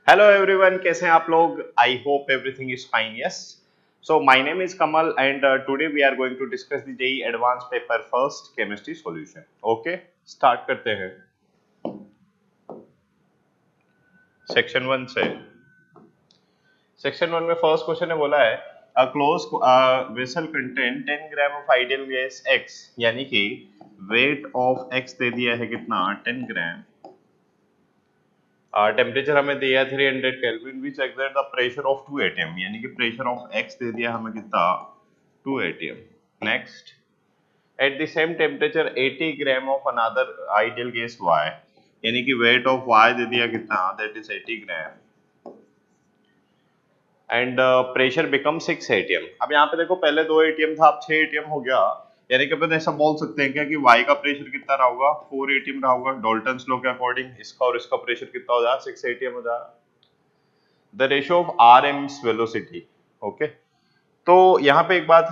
Hello everyone, कैसे हैं आप लोग? I hope everything is fine. Yes, so my name is Kamal and today we are going to discuss the JEE advance paper first chemistry solution. Okay, start करते हैं section one से. Section one में first question ने बोला है a close vessel contain 10 gram of ideal gas x, यानी कि weight of x दे दिया है कितना 10 ग्राम. टेम्परेचर हमें दिया है 300 kelvin which exert the pressure of 2 ATM, यानी कि प्रेशर ऑफ एक्स दे दिया हमें कितना 2 atm. Next, at the same temperature 80 gram of another ideal gas y, यानी कि वेट ऑफ वाई दे दिया कितना that is 80 gram and pressure become 6 atm. अब यहाँ पे देखो पहले 2 एटीएम था, अब 6 एटीएम हो गया, यानी कि अपन ऐसा बोल सकते हैं क्या कि y का प्रेशर कितना रहा होगा 4 एटीएम रहा होगा. डाल्टन्स लॉ के अकॉर्डिंग इसका और इसका प्रेशर कितना हो जाएगा 6 एटीएम हो जाएगा. The ratio of r m velocity. Okay, तो यहाँ पे एक बात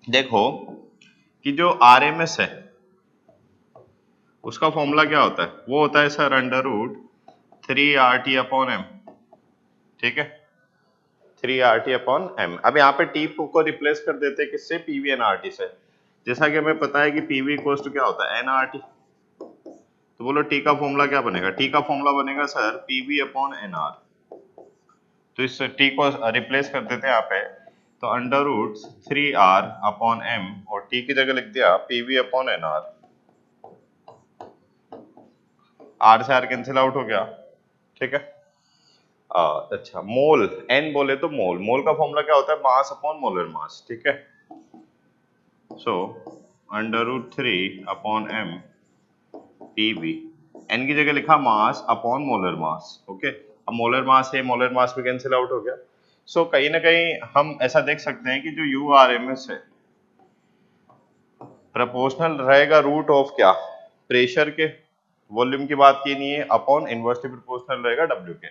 देखो कि जो आर एम एस है उसका फॉर्मूला क्या होता है? वो होता है sir under root 3 RT upon m. ठीक है, 3 RT अपॉन एम. अब यहाँ पे टी को रिप्लेस कर देते हैं किससे? पीवी एन आर टी से. जैसा कि हमें पता है कि पीवी इक्वल्स टू क्या होता है एन आर टी. तो बोलो टी का फॉर्मूला क्या बनेगा? टी का फॉर्मूला बनेगा sir PV upon n r. तो इस टी को रिप्लेस कर देते हैं यहाँ पे, तो under root 3 R upon m और टी की जगह लिख दिया PV upon n r. R से आर कैंसिल आउट हो गया. ठीक है, अच्छा मोल एन बोले तो मोल, मोल का फॉर्मूला क्या होता है? Mass upon molar mass. ठीक है, so under root 3 upon m PV, n की जगह लिखा mass upon molar mass. Okay, अब मोलर मास है, मोलर मास भी कैंसिल आउट हो गया. सो कहीं ना कहीं हम ऐसा देख सकते हैं कि जो यू आर एम एस है प्रोपोर्शनल रहेगा रूट ऑफ क्या? प्रेशर के. वॉल्यूम की बात की नहीं है, अपॉन इनवर्सली प्रोपोर्शनल रहेगा डब्ल्यू के,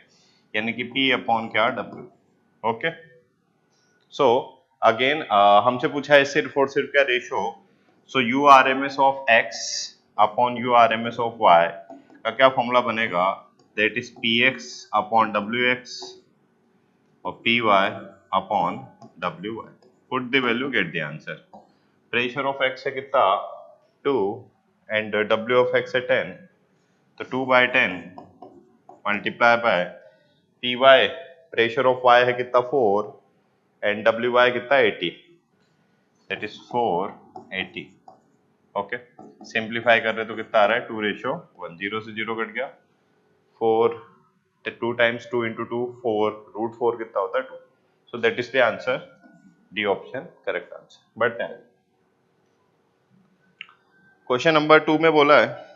यानी कि पी अपॉन क्या डब्ल्यू. ओके, सो अगेन हमसे पूछा है सिर्फ और सिर्फ क्या? Ratio. So u r m s of x upon u r m s of y का क्या फॉर्मूला बनेगा? That is p x upon डब्ल्यू एक्स और पी वाई अपॉन डब्ल्यू y. Put the value, get the answer. Pressure of x है कितना 2 and W of x है 10, तो 2/10 multiply by p y. Pressure of y है कितना 4 एंड डब्ल्यू वाई कितना 80, दैट इज 480. ओके, सिंप्लीफाई कर रहे तो कितना आ रहा है 2:1. 0 से 0 कट गया. 4 2 टाइम्स 2 इंटू 2 4, रूट 4 कितना होता है 2. सो that is the answer, D option correct answer. But question number 2 में बोला है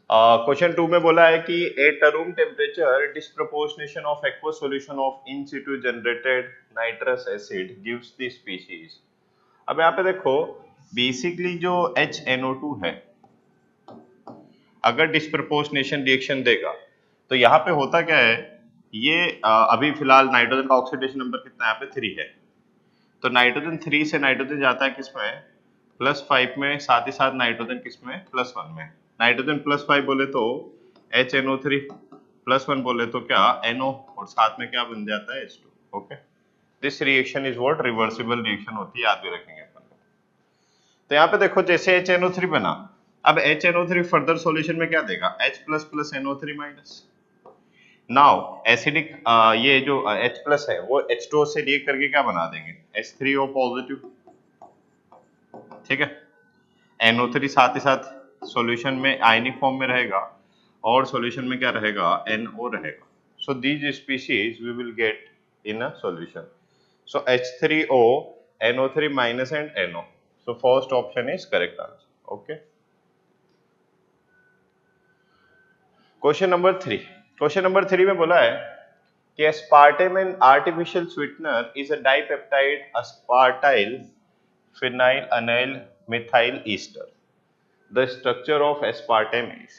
क्वेश्चन 2 में बोला है कि at a room temperature disproportionation of aqueous solution of in Situ generated nitrous acid gives the species. अब यहाँ पे देखो बेसिकली जो HNO2 है अगर डिस्प्रोपोर्शनेशन रिएक्शन देगा तो यहाँ पे होता क्या है, ये अभी फिलहाल नाइट्रोजन का ऑक्सीडेशन नंबर कितना है? यहाँ पे 3 है. तो नाइट्रोजन 3 से नाइट्रोजन जाता है किसमें? +5 में. साथ ही साथ नाइट्रोजन किसमें? +1 में. नाइट्रोजन +5 बोले तो HNO3, +1 बोले तो क्या NO, और साथ में क्या बन जाता है H2. Okay, this reaction is what? Reversible reaction होती है, याद भी रखेंगे अपन. तो यहाँ पे देखो जैसे HNO3 बना, अब HNO3 फर्दर सॉल्यूशन में क्या देगा? H++ NO3 minus. Now acidic ये जो H+ है वो H2O से रिएक्ट करके क्या बना देंगे? H3O positive. ठीक है, NO3 साथ ही साथ सॉल्यूशन में आयनिक फॉर्म में रहेगा और सॉल्यूशन में क्या रहेगा? NO रहेगा. So these species we will get in a solution. So H3O NO3 minus and NO. So first option is correct answer. Okay, question number 3. Question number 3 में बोला है कि aspartame an artificial sweetener is a dipeptide aspartyl phenyl anyl methyl ester. The structure of aspartame is.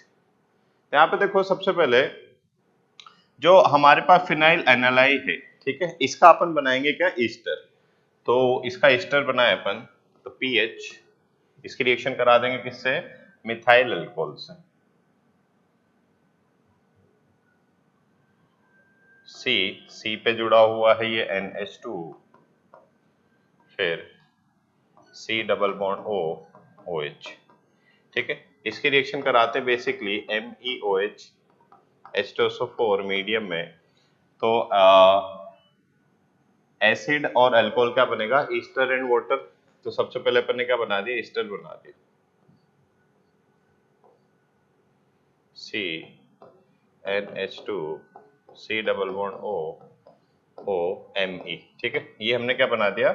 यहाँ पे देखो सबसे पहले जो हमारे पास फिनाइल एनालाई है, ठीक है, इसका अपन बनाएंगे क्या? ईस्टर. तो इसका एस्टर बनाए अपन, तो पीएच, इसकी रिएक्शन करा देंगे किससे, मिथाइल अल्कोहल से। सी पे जुड़ा हुआ है ये NH2, फिर C double bond O OH, ठीक है। इसकी रिएक्शन कराते बेसिकली MEOH H2SO4 मीडियम में, तो एसिड और अल्कोहल क्या बनेगा, ईस्टर एंड वाटर। तो सबसे पहले अपन ने क्या बना दिया, ईस्टर बना दिया, CnH2 C double bond O OMe, ठीक है। ये हमने क्या बना दिया,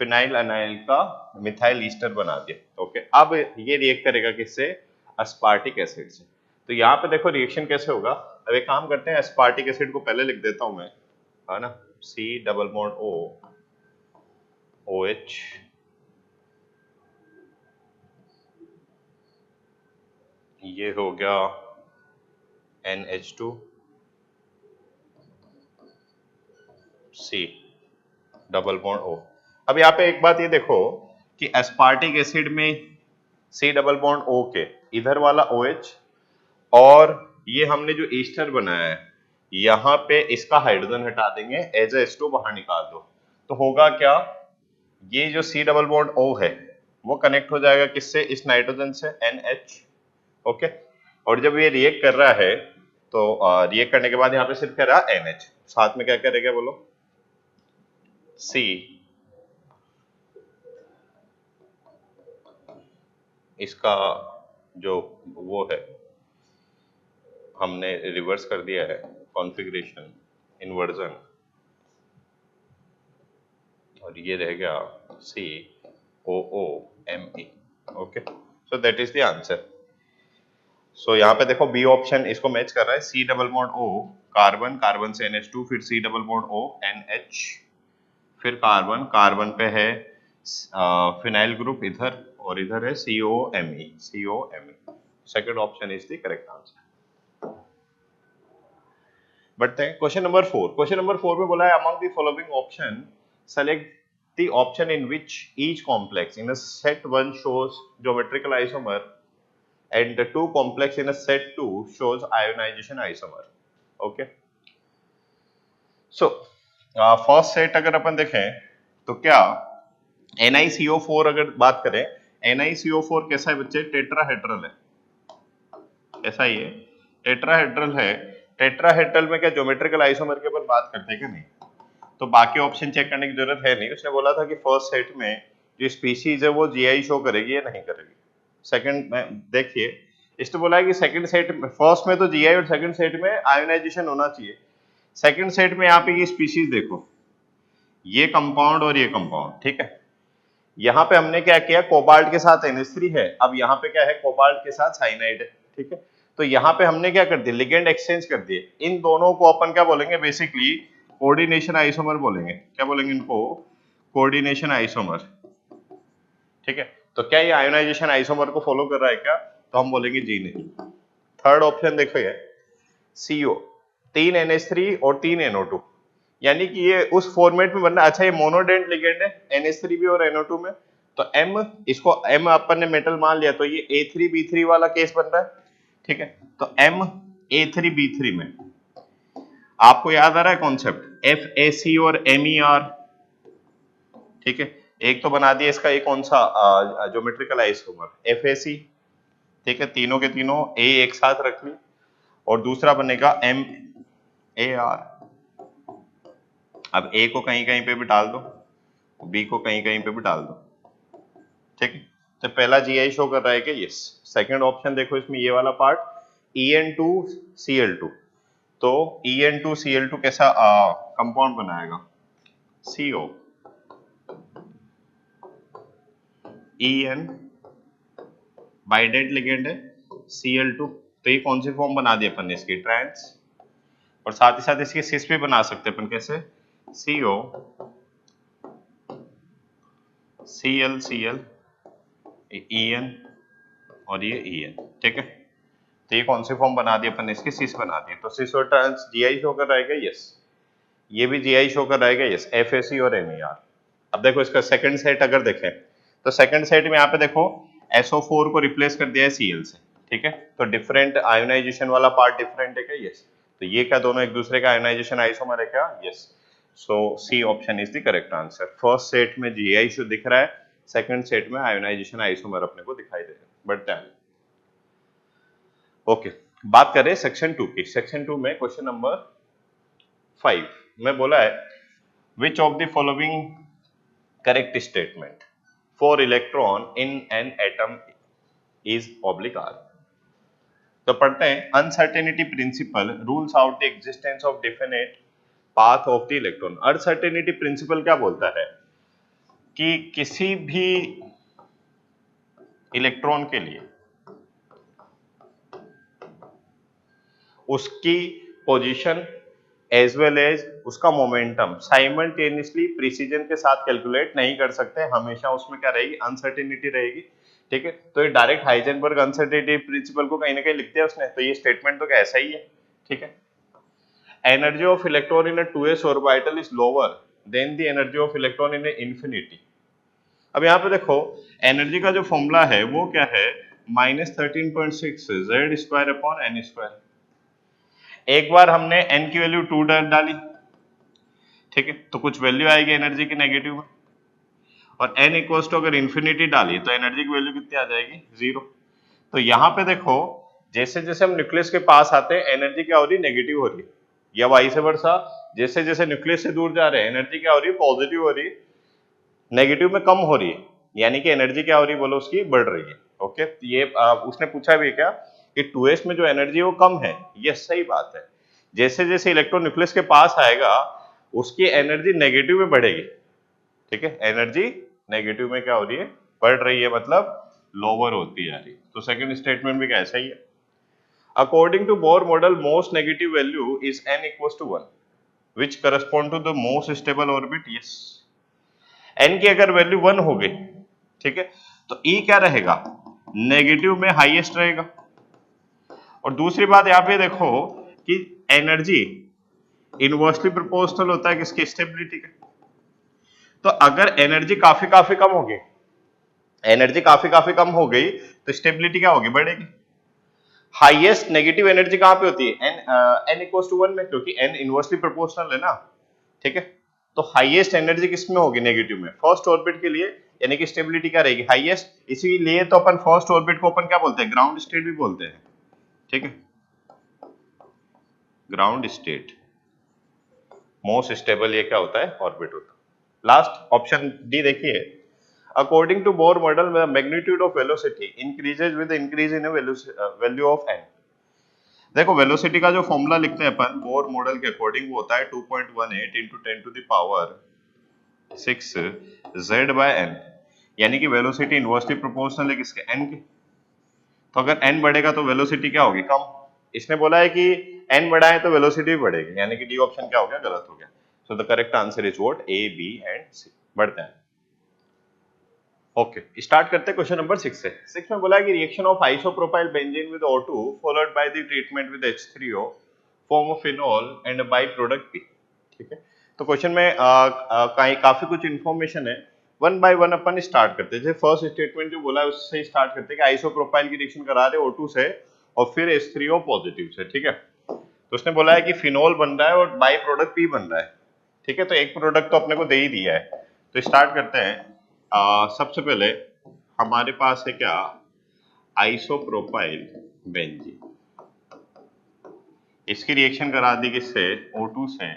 फिनाइल अनाइल का मिथाइल ईस्टर बना दिया। ओके, अब ये रिएक्ट करेगा किससे, अस्पार्टिक एसिड से। तो यहाँ पे देखो रिएक्शन कैसे होगा। अब एक काम करते हैं, अस्पार्टिक एसिड को पहले लिख देता हूं मैं, है ना, C double bond O OH, ये हो गया NH2 C double bond O। अब यहाँ पे एक बात ये देखो कि एस्पार्टिक एसिड में C डबल बॉन्ड O के इधर वाला OH, और ये हमने जो ईस्टर बनाया है यहाँ पे इसका हाइड्रोजन हटा देंगे, एज ए H2 बाहर निकाल दो, तो होगा क्या, ये जो C डबल बॉन्ड O है वो कनेक्ट हो जाएगा किससे, इस नाइट्रोजन से NH। ओके, और जब ये रिएक्ट कर रहा है तो रिएक्ट करने के बाद यहाँ पे सिर्फ क्या रहा, NH, साथ में क्या करेगा बोलो, C, इसका जो वो है हमने रिवर्स कर दिया है कॉन्फ़िगरेशन, इन्वर्जन, और ये रह गया COOMe। Okay, so that is the answer. So यहाँ पे देखो बी ऑप्शन इसको मैच कर रहा है, C double bond O carbon, carbon से NH2, फिर C double bond O NH, फिर कार्बन, कार्बन पे है फिनाइल ग्रुप इधर, और इधर है COMe। Second option is the correct answer. बढ़ते हैं क्वेश्चन नंबर 4। क्वेश्चन नंबर 4 में बोला है among the following option select the option in which each complex in a set 1 shows geometrical isomer and the two complex in a set 2 shows ionization isomer। okay, so first set अगर अपन देखें तो क्या NiCO4 अगर बात करें, NiCO4 कैसा है बच्चे, टेट्राहेड्रल है, ऐसा ही है, टेट्राहेड्रल है। टेट्राहेड्रल में क्या ज्योमेट्रिकल आइसोमर के अपन बात करते हैं क्या, नहीं, तो बाकी ऑप्शन चेक करने की जरूरत है नहीं। उसने बोला था कि फर्स्ट सेट में जो स्पीशीज है वो GI शो करेगी या नहीं करेगी। सेकंड में देखिए, इसने बोला है कि सेकंड सेट में, फर्स्ट में तो GI और सेकंड सेट में आयोनाइजेशन होना चाहिए। सेकंड सेट में यहाँ पे ये स्पीशीज देखो, ये कंपाउंड और ये कंपाउंड, ठीक है। यहाँ पे हमने क्या किया, कोबाल्ट के साथ NH3 है, अब यहाँ पे क्या है, कोबाल्ट के साथ साइनाइड है, ठीक है। तो यहाँ पे हमने क्या कर दिया, लिगेंड एक्सचेंज कर दिए। इन दोनों को अपन क्या बोलेंगे, बेसिकली कोऑर्डिनेशन आइसोमर बोलेंगे। क्या बोलेंगे इनको, कोऑर्डिनेशन आइसोमर, ठीक है। तो क्या ये आयोनाइजेशन आइसोमर को फॉलो कर रहा है क्या, तो हम बोलेंगे जी नहीं। थर्ड ऑप्शन देखो ये CO, 3 NH3 और 3 NO2, यानी कि ये उस फॉर्मेट में बनना। अच्छा, ये मोनोडेंट लिगेंड है NH3 भी और NO2 में, तो M, इसको M अपन ने मेटल मान लिया, तो ये A3B3 वाला केस बन रहा है, ठीक है। तो M A3B3 में आपको याद आ रहा है कॉन्सेप्ट FAC और MER, ठीक है। एक तो बना दिया इसका, एक कौन सा ज्योमेट्रिकल आइसोमर FAC, ठीक है, तीनों के तीनों A एक साथ रख ली, और दूसरा बनेगा MAR। अब A को कहीं कहीं पे भी डाल दो, B को कहीं कहीं पे भी डाल दो, ठीक है। तो पहला GI शो कर रहा है कि यस। सेकंड ऑप्शन देखो, इसमें ये वाला पार्ट EN2Cl2, तो EN2Cl2 कैसा कंपाउंड बनाएगा, CO, EN बाइडेंट लिगेंड है, Cl2, तो ये कौन सी फॉर्म बना दी अपन ने इसकी, ट्रांस, और साथ ही साथ इसकी सिस भी बना सकते हैं अपन, कैसे, CO ClCl EN और ये EN, ठीक है। तो ये कौन सी फॉर्म बना दी अपन ने, इसकी सिस बना दी। तो सिस और ट्रांस GI शो कर रहेगा, यस। ये भी GI शो कर रहेगा, यस, FAC और MER। अब देखो इसका सेकंड सेट अगर देखें तो सेकंड सेट में यहाँ पे देखो SO4 को रिप्लेस कर दिया है Cl से, ठीक है। तो डिफरेंट आयोनाइजेशन वाला पार्ट डिफरेंट है क्या? यस। तो ये क्या दोनों एक दूसरे का आयोनाइजेशन आइसोमर है क्या? Yes. So c option is the correct answer. First set में Gi इशू दिख रहा है, सेकंड सेट में आयोनाइजेशन आइसोमर अपने को दिखाई दे रहा है। बढ़ते हैं ओके। बात करें सेक्शन 2 की। सेक्शन 2 में क्वेश्चन नंबर 5 में बोला है which of the following correct statement for electron in an atom is oblique are. तो पढ़ते हैं uncertainty principle rules out the existence of definite path of the electron. Uncertainty principle क्या बोलता है कि किसी भी इलेक्ट्रॉन के लिए उसकी पोजीशन एज वेल एज उसका मोमेंटम साइमल्टेनियसली प्रिसीजन के साथ कैलकुलेट नहीं कर सकते, हमेशा उसमें क्या रहेगी? अनसर्टेनिटी रहेगी, ठीक है। तो ये डायरेक्ट हाइजेनबर्ग अनसर्टेनिटी प्रिंसिपल को कहीं ना कहीं लिख दिया उसने, तो ये स्टेटमेंट तो ऐसा ही है, ठीक है। Energy of electron in a 2s orbital is lower than the energy of electron in infinity. अब यहाँ पे देखो एनर्जी का जो फॉर्मूला है वो क्या है? -13.6 Z square upon n square. एक बार हमने n की वैल्यू 2 डाली, ठीक है, तो कुछ वैल्यू आएगी एनर्जी की नेगेटिव में, और n इक्वल्स टू अगर इंफिनिटी डाली तो एनर्जी की वैल्यू कितनी आ जाएगी? 0। तो यहाँ पे देखो जैसे जैसे हम न्यूक्लियस के पास आते हैं एनर्जी क्या हो रही है? नेगेटिव हो रही है, या वाइस वर्सा जैसे जैसे न्यूक्लियस से दूर जा रहे हैं एनर्जी क्या हो रही है? पॉजिटिव हो रही है, नेगेटिव में कम हो रही है, यानी कि एनर्जी क्या हो रही है बोलो? उसकी बढ़ रही है। ओके, तो ये उसने पूछा भी क्या कि 2s में जो एनर्जी है वो कम है। ये सही बात है, जैसे जैसे इलेक्ट्रॉन न्यूक्लियस के पास आएगा उसकी एनर्जी नेगेटिव में बढ़ेगी, ठीक है। एनर्जी नेगेटिव में क्या हो रही है? बढ़ रही है, मतलब लोअर होती जा रही है। तो सेकंड स्टेटमेंट भी कैसा ही है। According to Bohr model most negative value is n equals to 1 which correspond to the most stable orbit. Yes, n की अगर वैल्यू 1 हो गई, ठीक है, तो E क्या रहेगा? नेगेटिव में हाईएस्ट रहेगा। और दूसरी बात यहाँ पे देखो कि एनर्जी इनवर्सली प्रोपोर्शनल होता है किसकी? स्टेबिलिटी का। तो अगर एनर्जी काफी काफी कम होगी, एनर्जी काफी कम हो गई तो स्टेबिलिटी क्या होगी? बढ़ेगी। हाईएस्ट नेगेटिव एनर्जी कहां पे होती है? n इक्वल्स टू 1 में, क्योंकि n इनवर्सली प्रोपोर्शनल है ना, ठीक है। तो हाईएस्ट एनर्जी किसमें होगी? नेगेटिव में। फर्स्ट ऑर्बिट के लिए यानी कि स्टेबिलिटी क्या रहेगी? हाईएस्ट। इसीलिए तो अपन फर्स्ट ऑर्बिट को अपन क्या बोलते हैं? ग्राउंड स्टेट भी बोलते हैं, ठीक है। ग्राउंड स्टेट मोस्ट स्टेबल ये क्या होता है? ऑर्बिट होता है। लास्ट ऑप्शन डी देखिए, according to Bohr model magnitude of velocity increases with increase in value of n। देखो वेलोसिटी का जो फॉर्मूला लिखते हैं अपन बोर मॉडल के अकॉर्डिंग वो होता है 2.18 into 10 to the power 6 z by n, यानी कि वेलोसिटी इनवर्सली प्रोपोर्शनल है किसके? n के। तो अगर n बढ़ेगा तो वेलोसिटी क्या होगी? कम। इसने बोला है कि n बढ़ाए तो वेलोसिटी भी बढ़ेगी, यानी कि डी ऑप्शन क्या हो गया? गलत हो गया। So the correct answer is what? A, B and C. बढ़ते हैं ओके, स्टार्ट करते हैं क्वेश्चन नंबर 6 से। 6 में बोला है कि reaction of isopropyl benzene with O2 followed by the treatment with H3O form of phenol and by product P, ठीक है। तो क्वेश्चन में काफी कुछ इंफॉर्मेशन है, one by one upon start करते हैं। फर्स्ट स्टेटमेंट जो बोला है उससे स्टार्ट करते हैं कि आइसोप्रोपाइल की रिएक्शन करा रहे O2 से और फिर H3O पॉजिटिव से, ठीक है। तो उसने बोला है कि फिनोल बन रहा है और बाई प्रोडक्ट P बन रहा है, ठीक है। तो एक प्रोडक्ट तो अपने को दे ही दिया है, तो स्टार्ट करते हैं। सबसे पहले हमारे पास है क्या? Isopropyl benzene. इसकी रिएक्शन करा दी किससे? O2 से,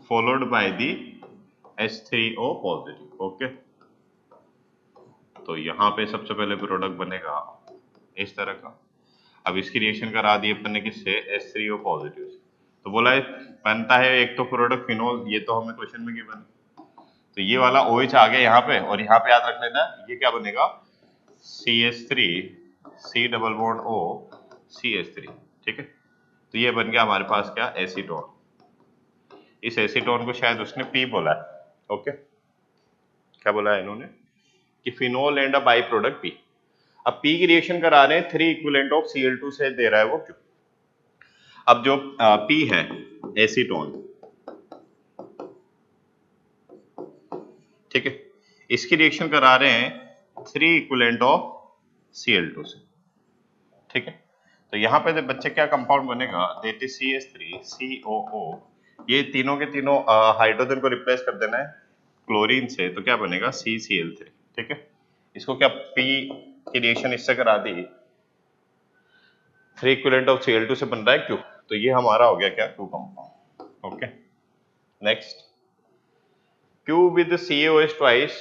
followed by the H3O positive, okay. तो यहाँ पे सबसे पहले प्रोडक्ट बनेगा इस तरह का। अब इसकी रिएक्शन करा दी अपन ने किससे? H3O पॉजिटिव से। तो बोला है बनता है एक तो प्रोडक्ट फिनोल, ये तो हमें क्वेश्चन में गिवन, तो ये वाला OH आ गया यहाँ पे, और यहाँ पे याद रख लेना ये क्या बनेगा? CH3 C double bond O CH3, ठीक है। तो ये बन गया हमारे पास क्या? एसीटोन। इस एसीटोन को शायद उसने P बोला है, ओके। क्या बोला है इन्होंने? कि phenol and a by product P। अब P की रिएक्शन करा रहे हैं 3 इक्विवेलेंट ऑफ Cl2 से दे रहा है वो क्यों? अब जो P है एसीटोन, ठीक है, इसकी रिएक्शन करा रहे हैं 3 इक्विवेलेंट ऑफ Cl2 से। ठीक है, तो यहाँ पे जब बच्चे क्या कंपाउंड बनेगा, दैट इज CH3COO। ये तीनों के तीनों हाइड्रोजन को रिप्लेस कर देना है क्लोरीन से, तो क्या बनेगा CCl3। ठीक है, इसको क्या P की रिएक्शन इससे करा दी, 3 इक्विवेलेंट ऑफ Cl2 से बन रहा है Q, तो ये हमारा हो गया क्या Q compound. Okay, next, Q with CaOH twice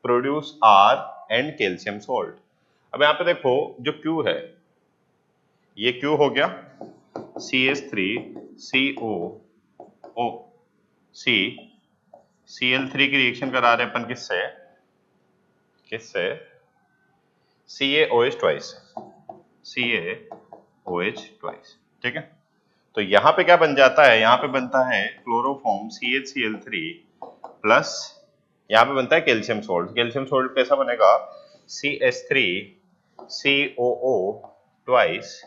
produce R and calcium salt। अब यहाँ पे देखो जो Q है, ये Q हो गया CH3COOC, Cl3 की रिएक्शन करा रहे अपन किससे, किससे, CaOH twice, CaOH twice। ठीक है, तो यहाँ पे क्या बन जाता है, यहाँ पे बनता है क्लोरोफॉर्म CHCl3 प्लस यहाँ पे बनता है कैल्शियम सोल्ट। कैल्शियम सोल्ट कैसा बनेगा, CH3COO ट्वाइस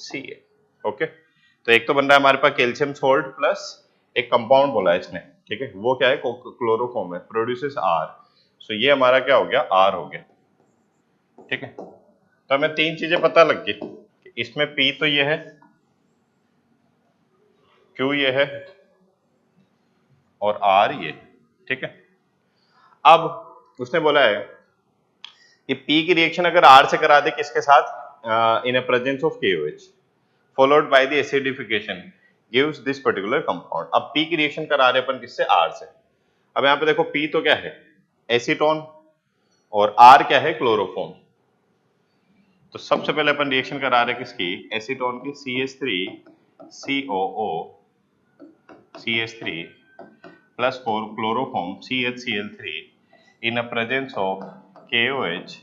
Ca। ओके, तो एक तो बन रहा है हमारे पास कैल्शियम सोल्ट प्लस एक कंपाउंड बोला है इसने। ठीक है, वो क्या है, क्लोरोफॉर्म है, प्रोड्यूसेस R। सो ये हमारा क्या हो गया, R हो गया। ठीक है, तो हमें तीन चीजें पता लग गई, इसमें P तो ये है, Q ये है और R ये। ठीक है, अब उसने बोला है कि P की रिएक्शन अगर R से करा दे किसके साथ, in a presence of KOH followed by the acidification gives this particular compound. अब P की रिएक्शन करा रहे अपन किससे, R से। अब यहाँ पे देखो P तो क्या है, एसीटोन, और R क्या है, क्लोरोफॉर्म। तो सबसे पहले अपन रिएक्शन करा रहे किसकी, एसीटोन की, CH3COO CH3 plus 4 chloroform CHCl3 in a presence of KOH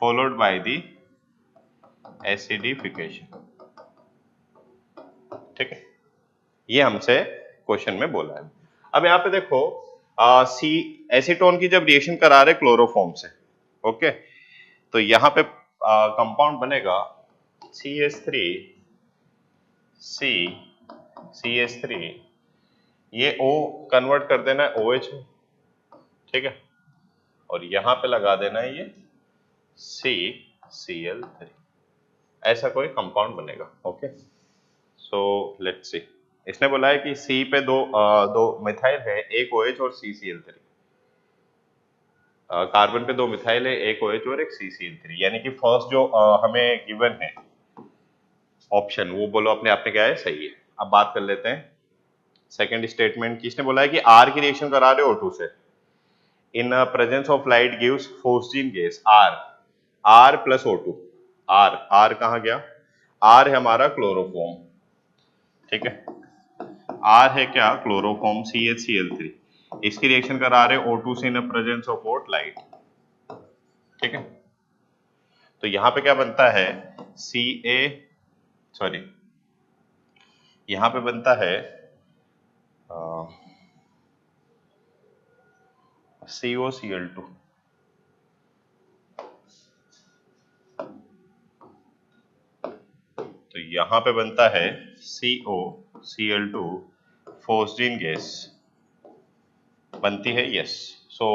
followed by the acidification। ठीक है, ये हमसे क्वेश्चन में बोला है। अब यहाँ पे देखो सी एसीटोन की जब रिएक्शन करा रहे क्लोरोफॉर्म से, ओके, तो यहाँ पे कंपाउंड बनेगा CH3 ये O कन्वर्ट कर देना है OH में। ठीक है, और यहाँ पे लगा देना है ये CCl3, ऐसा कोई कंपाउंड बनेगा। ओके, सो लेट्स सी, इसने बोला है कि C पे दो मिथाइल है, एक OH और CCl3। कार्बन पे दो मिथाइल है, एक OH और एक CCl3, यानी कि फर्स्ट जो हमें गिवन है ऑप्शन, वो बोलो अपने आप में क्या है, सही है। अब बात कर लेते हैं सेकंड स्टेटमेंट की। इसने बोला है कि R की रिएक्शन करा रहे O2 से, in presence of light gives phosgene gas R plus O2। R कहाँ गया, R है हमारा क्लोरोफॉर्म। ठीक है, R है क्या, क्लोरोफॉर्म CHCl3, इसकी रिएक्शन करा रहे O2 से in presence of what, light. ठीक है, तो यहाँ पे क्या बनता है, यहाँ पे बनता है COCl2। तो यहाँ पे बनता है COCl2, फोस्जीन गैस बनती है, यस। सो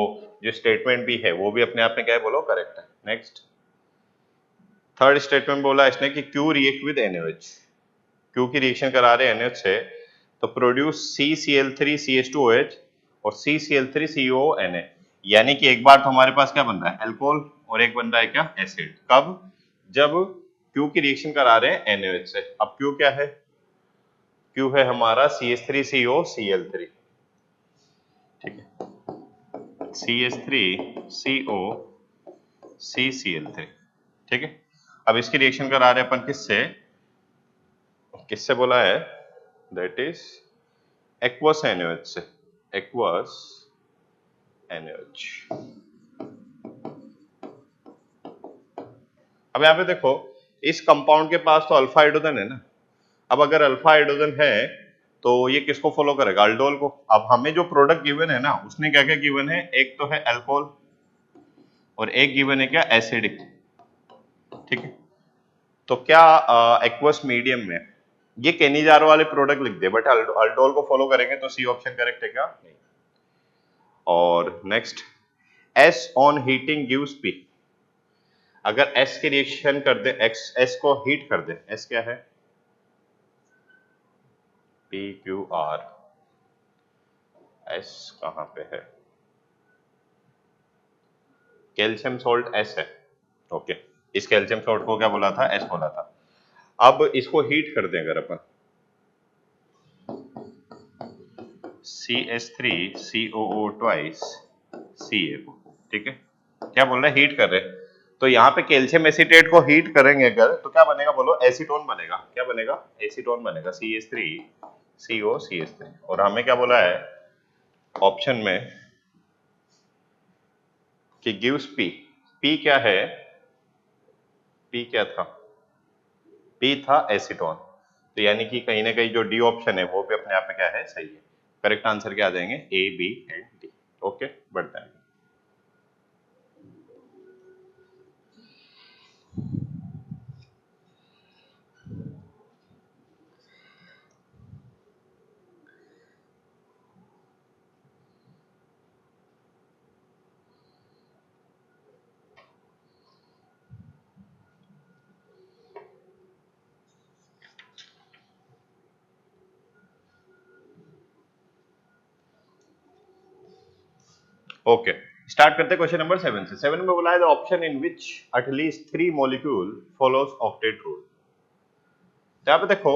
जो स्टेटमेंट भी है वो भी अपने आप में क्या है, बोलो, करेक्ट है। नेक्स्ट, थर्ड स्टेटमेंट बोला इसने कि Q react with NaOH, Q की रिएक्शन करा रहे NaOH से, तो प्रोड्यूस CCl3CH2OH और CCl3COONA, यानी कि एक बार तो हमारे पास क्या बन रहा है, अल्कोहल, और एक बन रहा है क्या, एसिड। कब, जब Q की रिएक्शन करा रहे हैं NaOH से। अब Q क्या है, Q है हमारा CH3COCl3। ठीक है, CH3COCCl3। ठीक है, अब इसकी रिएक्शन करा रहे हैं अपन किससे, किससे बोला है, दैट इज एक्वस NaOH से, एक्वस NaOH। अब यहाँ पे देखो इस कंपाउंड के पास तो अल्फा हाइड्रोजन है ना। अब अगर अल्फा हाइड्रोजन है तो ये किसको फॉलो करेगा, अल्डोल को। अब हमें जो प्रोडक्ट गिवन है ना, उसने क्या क्या गिवन है, एक तो है अल्कोहल और एक गिवन है क्या, एसिडिक। ठीक है, तो क्या एक्वस मीडियम में ये केनिजार वाले प्रोडक्ट लिख दे, बट अल्डोल को फॉलो करेंगे, तो सी ऑप्शन करेक्ट है क्या, नहीं। और next S on heating gives P। अगर S की रिएक्शन कर दे, S को हीट कर दे, S क्या है, PQR, S कहां पे है, कैल्शियम सोल्ट S है, ओके। इस कैल्शियम सोल्ट को क्या बोला था, S बोला था। अब इसको हीट कर दें अगर अपन, CH3COO ट्वाइस Ca, ठीक है, क्या बोल रहे हैं, हीट कर रहे हैं। तो यहाँ पे कैल्शियम एसीटेट को हीट करेंगे अगर, तो क्या बनेगा बोलो, एसीटोन बनेगा। क्या बनेगा, एसीटोन बनेगा, CH3COCH3। और हमें क्या बोला है ऑप्शन में कि गिव्स P। P क्या है, P क्या था, P था एसीटोन। तो यानी कि कहीं ना कहीं जो डी ऑप्शन है वो भी अपने आप में क्या है, सही है। करेक्ट आंसर क्या आ जाएंगे, A, B and D। Okay, बढ़ते हैं। ओके, स्टार्ट करते हैं क्वेश्चन नंबर 7 से। 7 में बोला है the option in which at least 3 molecule follows octet rule. तो यहाँ पे देखो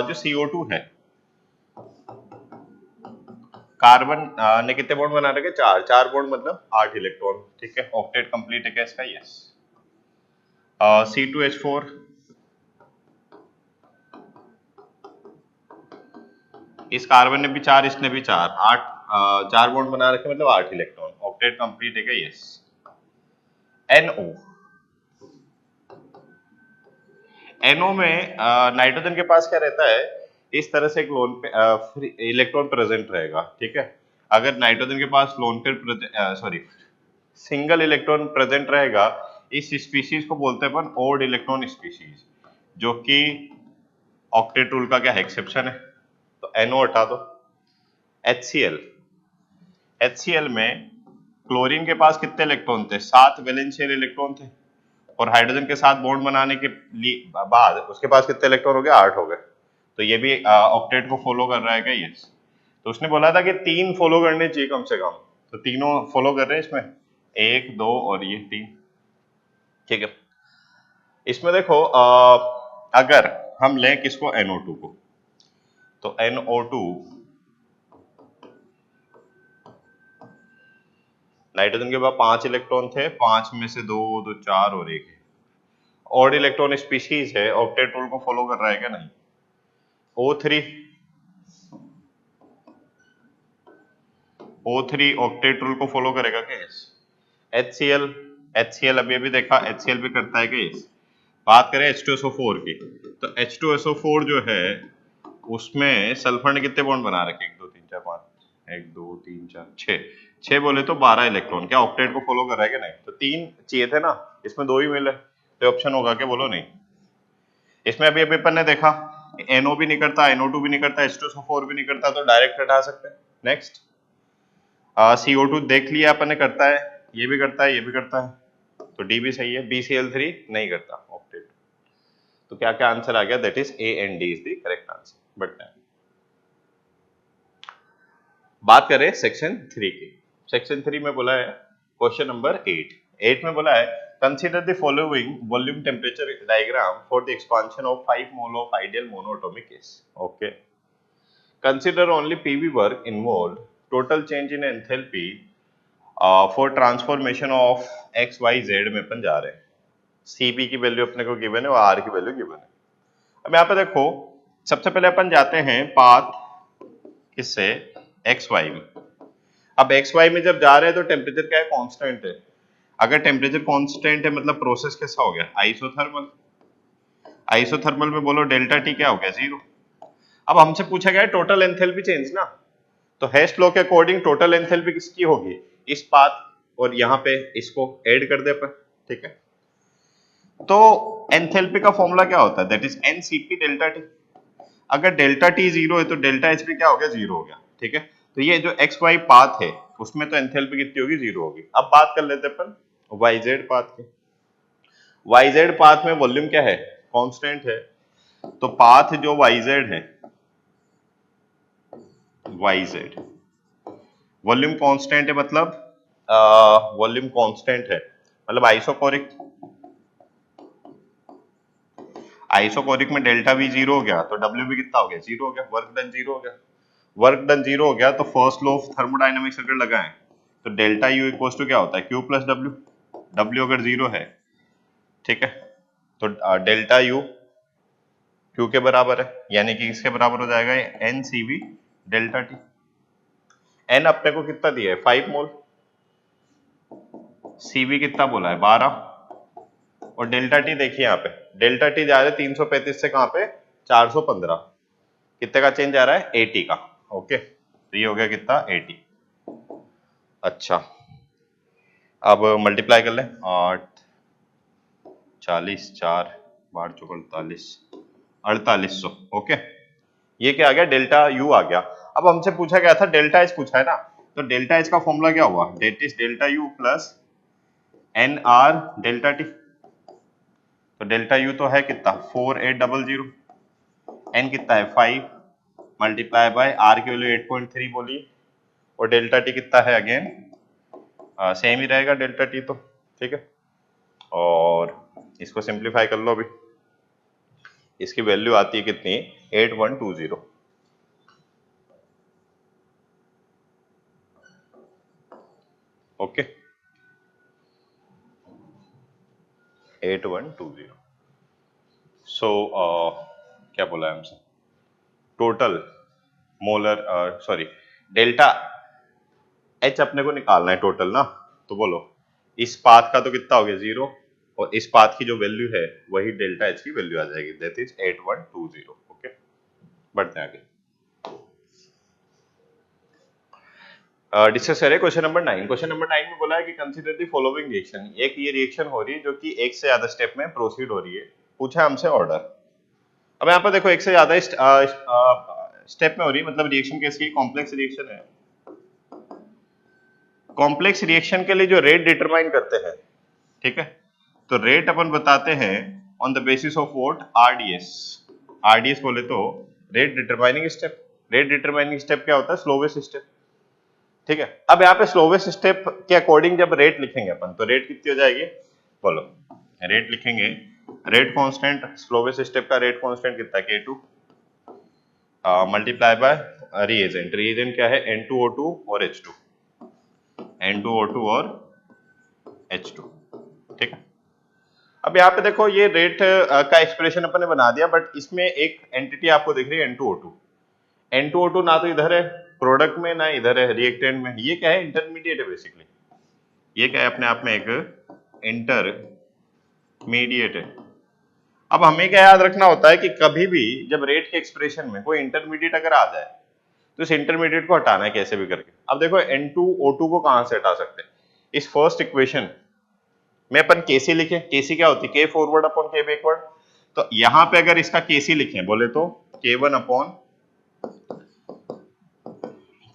जो CO2 है, कार्बन ने कितने बॉन्ड बना रखे, 4। 4 बॉन्ड मतलब 8 इलेक्ट्रॉन, ठीक है। ऑक्टेट कंप्लीट है क्या इसका, यस। C2H4, इस कार्बन ने भी 4, इसने भी 4, 8, 4 बॉन्ड बना रखे मतलब 8 इलेक्ट्रॉन, ऑक्टेट कंप्लीट है क्या, यस। NO, NO में नाइट्रोजन के पास क्या रहता है, इस तरह से एक लोन पे इलेक्ट्रॉन प्रेजेंट रहेगा, ठीक है। अगर नाइट्रोजन के पास lone pair sorry single electron present रहेगा, इस स्पीशीज को बोलते हैं अपन ओड इलेक्ट्रॉन स्पीशीज, जो कि ऑक्टेट रूल का क्या एक्सेप्शन है। तो NO हटा दो। HCl, HCl में क्लोरीन के पास कितने इलेक्ट्रॉन थे, 7 वैलेंशियल इलेक्ट्रॉन थे। और हाइड्रोजन के साथ बॉन्ड बनाने के बाद उसके पास कितने इलेक्ट्रॉन हो गए, 8 हो गए। तो ये भी ऑक्टेट को फॉलो कर रहा है क्या, यस। तो उसने बोला था कि 3 फॉलो करने चाहिए कम से कम, तो तीनों फॉलो कर रहे हैं इसमें, 1, 2 और ये 3, ठीक है। इसमें देखो अगर हम लें किसको, NO2 को, तो NO2 नाइट्रोजन के पास 5 इलेक्ट्रॉन थे, 5 में से 2 तो 4 और 1 है। ऑड इलेक्ट्रॉन स्पीशीज है, ऑक्टेट रूल को फॉलो कर रहा है क्या, नहीं। O3, O3 ऑक्टेट रूल को फॉलो करेगा क्या, यस। HCl, HCl अभी देखा, HCl भी करता है क्या, यस। बात करें H2SO4 की, तो H2SO4 जो है उसमें सल्फर ने कितने बॉन्ड बना रखे, 1 2 3 4 5, 1 2 3 4 6 बोले तो 12 इलेक्ट्रॉन। क्या ऑक्टेट को फॉलो कर रहा है क्या, नहीं। तो 3 चाहिए थे ना, इसमें 2 ही मिले, तो ऑप्शन होगा क्या, बोलो, नहीं। इसमें अभी अभी अपन ने देखा NO भी नहीं करता, NO2 भी नहीं करता, H2SO4 भी नहीं करता, तो डायरेक्ट हटा सकते हैं। नेक्स्ट CO2 देख लिया अपन ने करता है, ये भी करता है, ये भी करता है, तो D भी सही है। BCl3 नहीं करता ऑक्टेट। तो क्या क्या आंसर आ गया, that is A and D is the correct answer. But बात करें सेक्शन 3 की। सेक्शन 3 में बोला है क्वेश्चन नंबर 8 में बोला है consider the following volume temperature diagram for the expansion of 5 mole of ideal monoatomic case. Okay, consider only PV work involve, total change in enthalpy for transformation of XYZ में अपन जा रहे हैं। CP की value अपने को given है और R की वैल्यू गिवन है। अब यहाँ पे देखो, सबसे पहले अपन जाते हैं पाथ किससे, XY में। अब XY में जब जा रहे हैं तो टेम्परेचर क्या है, कांस्टेंट है। अगर टेम्परेचर कांस्टेंट है मतलब प्रोसेस कैसा हो गया, आइसोथर्मल। आइसोथर्मल में बोलो डेल्टा T क्या हो गया, 0। अब हमसे पूछा गया है टोटल एंथैल्पी चेंज ना, तो हेस्ट लॉ के अकॉर्डिंग टोटल एंथैल्पी किसकी होगी, इस पाथ और यहाँ पे इसको ऐड कर दे अपन, ठीक है। तो एंथैल्पी का फॉर्मूला क्या होता है, that is NCP delta T। अगर डेल्टा T 0 है तो डेल्टा H भी क्या हो गया, 0 हो गया, ठीक है। तो ये जो XY पाथ है उसमें तो एंथैल्पी कितनी होगी, 0 होगी। अब बात कर लेते हैं अपन YZ पाथ की। YZ पाथ में वॉल्यूम क्या है, कांस्टेंट है। तो पाथ जो YZ है, YZ वॉल्यूम कांस्टेंट है, मतलब वॉल्यूम कांस्टेंट है, मतलब आइसोकोरिक। आइसोकोरिक में डेल्टा V 0 हो गया तो डब्ल्यू भी कितना हो गया, 0 हो गया, वर्क डन 0 हो गया। वर्क डन 0 हो गया तो फर्स्ट लॉ ऑफ थर्मोडायनेमिक्स अगर लगाएं तो डेल्टा U इक्वल्स टू क्या होता है, Q प्लस डब्ल्यू। डब्ल्यू अगर 0 है, ठीक है, तो डेल्टा U Q के बराबर है, यानी कि इसके बराबर हो जाएगा NCV डेल्टा T। N अपने को कितना दिया है, 5 मोल। CV कितना बोला है, 12। और डेल्टा टी देखिए यहाँ पे, डेल्टा टी जा रहा है 335 से कहाँ पे, 415। कितने का चेंज आ रहा है, 80 का। ओके, तो ये हो गया कितना, 80। अच्छा, अब मल्टीप्लाई कर लें, 8 40 4 12 चौक 48, 4800। ओके, ये क्या आ गया, डेल्टा यू आ गया। अब हमसे पूछा गया था डेल्टा एच पूछा है ना, तो डेल्टा एच का फॉर्मूला क्या हुआ, that is delta u plus n r delta t. तो डेल्टा यू तो है कितना, 4800, एन कितना है 5, मल्टीप्लाई बाय आर की वैल्यू 8.3 बोली, और डेल्टा टी कितना है, अगेन सेम ही रहेगा डेल्टा टी तो, ठीक है। और इसको सिंप्लीफाई कर लो अभी, इसकी वैल्यू आती है कितनी, 8120। ओके, 8120। सो क्या बोला है हमसे, total molar, sorry delta H अपने को निकालना है टोटल ना, तो बोलो इस पाथ का तो कितना हो गया, 0, और इस पाथ की जो वैल्यू है वही डेल्टा एच की वैल्यू आ जाएगी, दैट इज 8120। ओके, बढ़ते हैं आगे। डिस्कस करें क्वेश्चन नंबर 9। क्वेश्चन नंबर 9 में बोला है कि कंसीडर द फॉलोइंग रिएक्शन। एक ये रिएक्शन हो रही है जो कि एक से ज्यादा स्टेप में प्रोसीड हो रही है, पूछा है हमसे ऑर्डर। अब यहाँ पर देखो एक से ज्यादा स्टेप में हो रही है, मतलब रिएक्शन कैसी, कॉम्प्लेक्स रिएक्शन है। कॉम्प्लेक्स रिएक्शन के लिए जो रेट डिटरमाइन करते हैं, ठीक है, तो रेट अपन बताते हैं on the basis of what, RDS. RDS बोले तो rate determining step. Rate determining step क्या होता है, स्लोवेस्ट स्टेप, ठीक है। अब यहाँ पे स्लोवेस्ट स्टेप के अकॉर्डिंग जब रेट लिखेंगे अपन, तो रेट कितनी हो जाएगी, बोलो, रेट लिखेंगे, रेट कांस्टेंट, स्लोवेस्ट स्टेप का रेट कांस्टेंट कितना है, K2 multiply by reagent. Reagent क्या है, N2O2 और H2, N2O2 और H2, ठीक है। अब यहाँ पे देखो ये रेट का एक्सप्रेशन अपन ने बना दिया, बट इसमें एक एंटिटी आपको दिख रही है N2O2। N2O2 ना तो इधर है प्रोडक्ट में, ना इधर है रिएक्टेंट में, ये क्या है, इंटरमीडिएट है बेसिकली। ये क्या है, अपने आप में एक इंटरमीडिएट है। अब हमें क्या याद रखना होता है कि कभी भी जब रेट के एक्सप्रेशन में कोई इंटरमीडिएट अगर आ जाए तो इस इंटरमीडिएट को हटाना है कैसे भी करके। अब देखो N2O2 को कहां से हटा सकते हैं, इस फर्स्ट इक्वेशन में अपन केसी लिखें। केसी क्या होती है, के फॉरवर्ड अपॉन के बैकवर्ड। तो यहां पे अगर इसका केसी लिखें बोले तो K1 अपॉन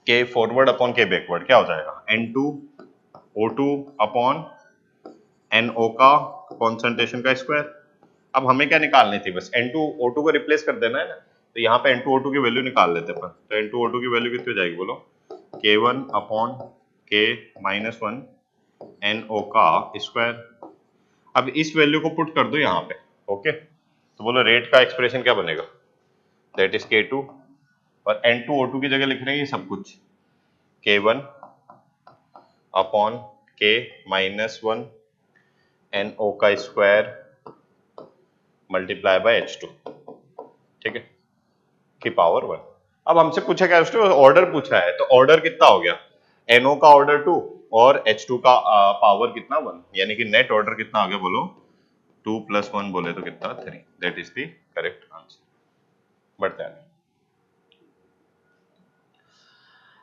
के फॉरवर्ड अपॉन के बैकवर्ड क्या हो जाएगा, N2O2 अपॉन NO का कॉन्सेंट्रेशन का स्क्वायर। अब हमें क्या निकालनी थी, बस N2O2 को रिप्लेस कर देना है ना, तो यहाँ पे N2O2 की वैल्यू निकाल लेते अपन। तो N2O2 की वैल्यू कितनी हो जाएगी, बोलो, K1 upon K minus 1 NO का स्क्वायर। अब इस वैल्यू को पुट कर दो यहाँ पे, ओके, तो बोलो रेट का एक्सप्रेशन क्या बनेगा, दैट इज K2, और N2O2 की जगह लिख रहे हैं ये सब कुछ, K1 upon K minus 1 NO का स्क्वायर मल्टीप्लाई बाय H2, ठीक है, की पावर 1। अब हमसे पूछा क्या, उसने ऑर्डर पूछा है, तो ऑर्डर कितना हो गया, NO का ऑर्डर 2 और H2 का पावर कितना 1, यानी कि नेट ऑर्डर कितना आ गया, बोलो 2 + 1 बोले तो कितना 3, that is the correct answer. बढ़ते हैं,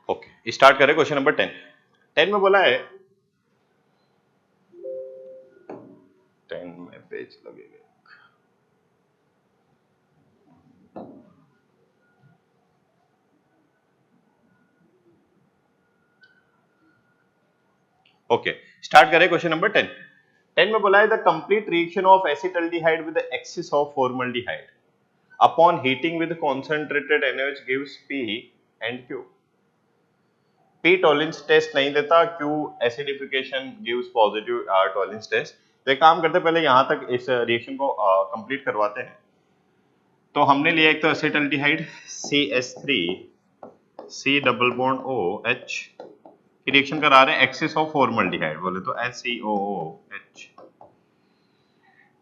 ओके, स्टार्ट करें क्वेश्चन नंबर 10। 10 में बोला है, 10 में पेज लगेगा, ओके, स्टार्ट करें क्वेश्चन नंबर 10। 10 में बोला है the complete reaction of acetaldehyde with the excess of formaldehyde upon heating with concentrated NaOH gives P and Q। P tolerance test नहीं देता, Q acidification gives positive tolerance test. तो एक काम करते हैं, पहले यहाँ तक इस रिएक्शन को कंप्लीट करवाते हैं। तो हमने लिया एक तो acetaldehyde CH3 C double bond OH की रिएक्शन करा रहे हैं एक्सिस ऑफ फॉर्मल्डिहाइड, बोले तो HCOOH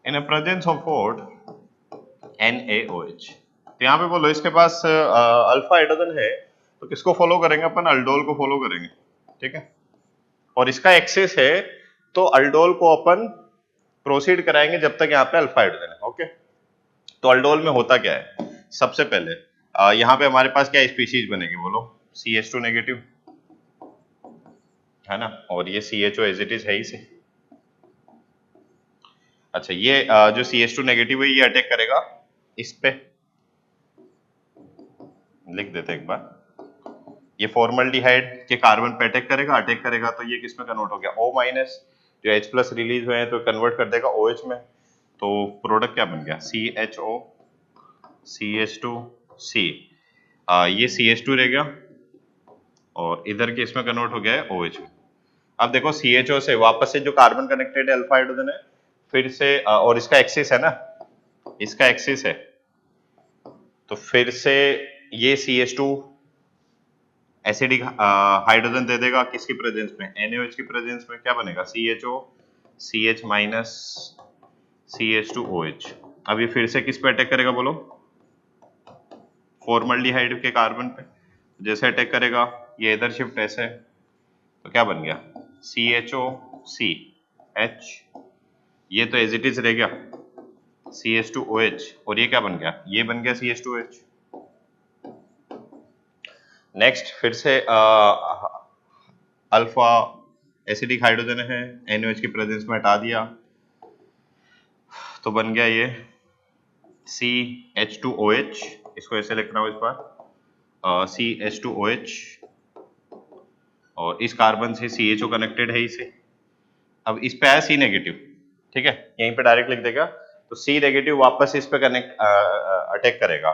in presence of what NaOH। तो यहाँ पे बोलो इसके पास अल्फा हाइड्रोजन है, तो किसको फॉलो करेंगे अपन? अल्डोल को फॉलो करेंगे, ठीक है। और इसका एक्सेस है तो अल्डोल को अपन प्रोसीड कराएंगे जब तक यहाँ पे अल्फा हाइड्रोजन है, ओके। तो अल्डोल में होता क्या है, सबसे पहले यहाँ पे हमारे पास क्या स्पीशीज बनेगी, बोलो CH2 नेगेटिव है ना, और ये CHO एज इट इज है ही से। अच्छा, ये जो CH2 नेगेटिव है ये अटैक करेगा इस पे, लिख देते एक बार, ये फॉर्मल्डिहाइड के कार्बन पे अटैक करेगा तो ये किस में कन्वर्ट हो गया O माइनस, जो H प्लस रिलीज हुए हैं तो कन्वर्ट कर देगा OH में, तो प्रोडक्ट क्या बन गया CHO CH2C, ये CH2 रह गया और इधर के इसमें कन्वर्ट हो गया है OH में। अब देखो CHO से वापस से जो कार्बन कनेक्टेड है अल्फा हाइड्रोजन है, फिर से और इसका एक्सिस है ना, इसका एक्सिस है, तो फिर से ये CH2 एसिडिक हाइड्रोजन दे देगा किसकी प्रेजेंस में, NaOH की प्रेजेंस में। क्या बनेगा CHO CH माइनस CH2OH। अब ये फिर से किस पे अटैक करेगा, बोलो फॉर्मल्डिहाइड के कार्बन पे। जैसे अटैक करेगा ये इधर शिफ्ट ऐसे, तो क्या बन गया CHOCH, ये तो एज इट इज रह गया CH2OH, और ये क्या बन गया, ये बन गया CH2OH। नेक्स्ट फिर से अल्फा एसिडिक हाइड्रोजन है, NaOH की प्रेजेंस में हटा दिया, तो बन गया ये CH2OH, इसको ऐसे लिख रहा हूं इस बार CH2OH, और इस कार्बन से CHO कनेक्टेड है इसे। अब इस पे आया C नेगेटिव, ठीक है, यहीं पे डायरेक्ट लिख देगा, तो C नेगेटिव वापस इस पे कनेक्ट अटैक करेगा,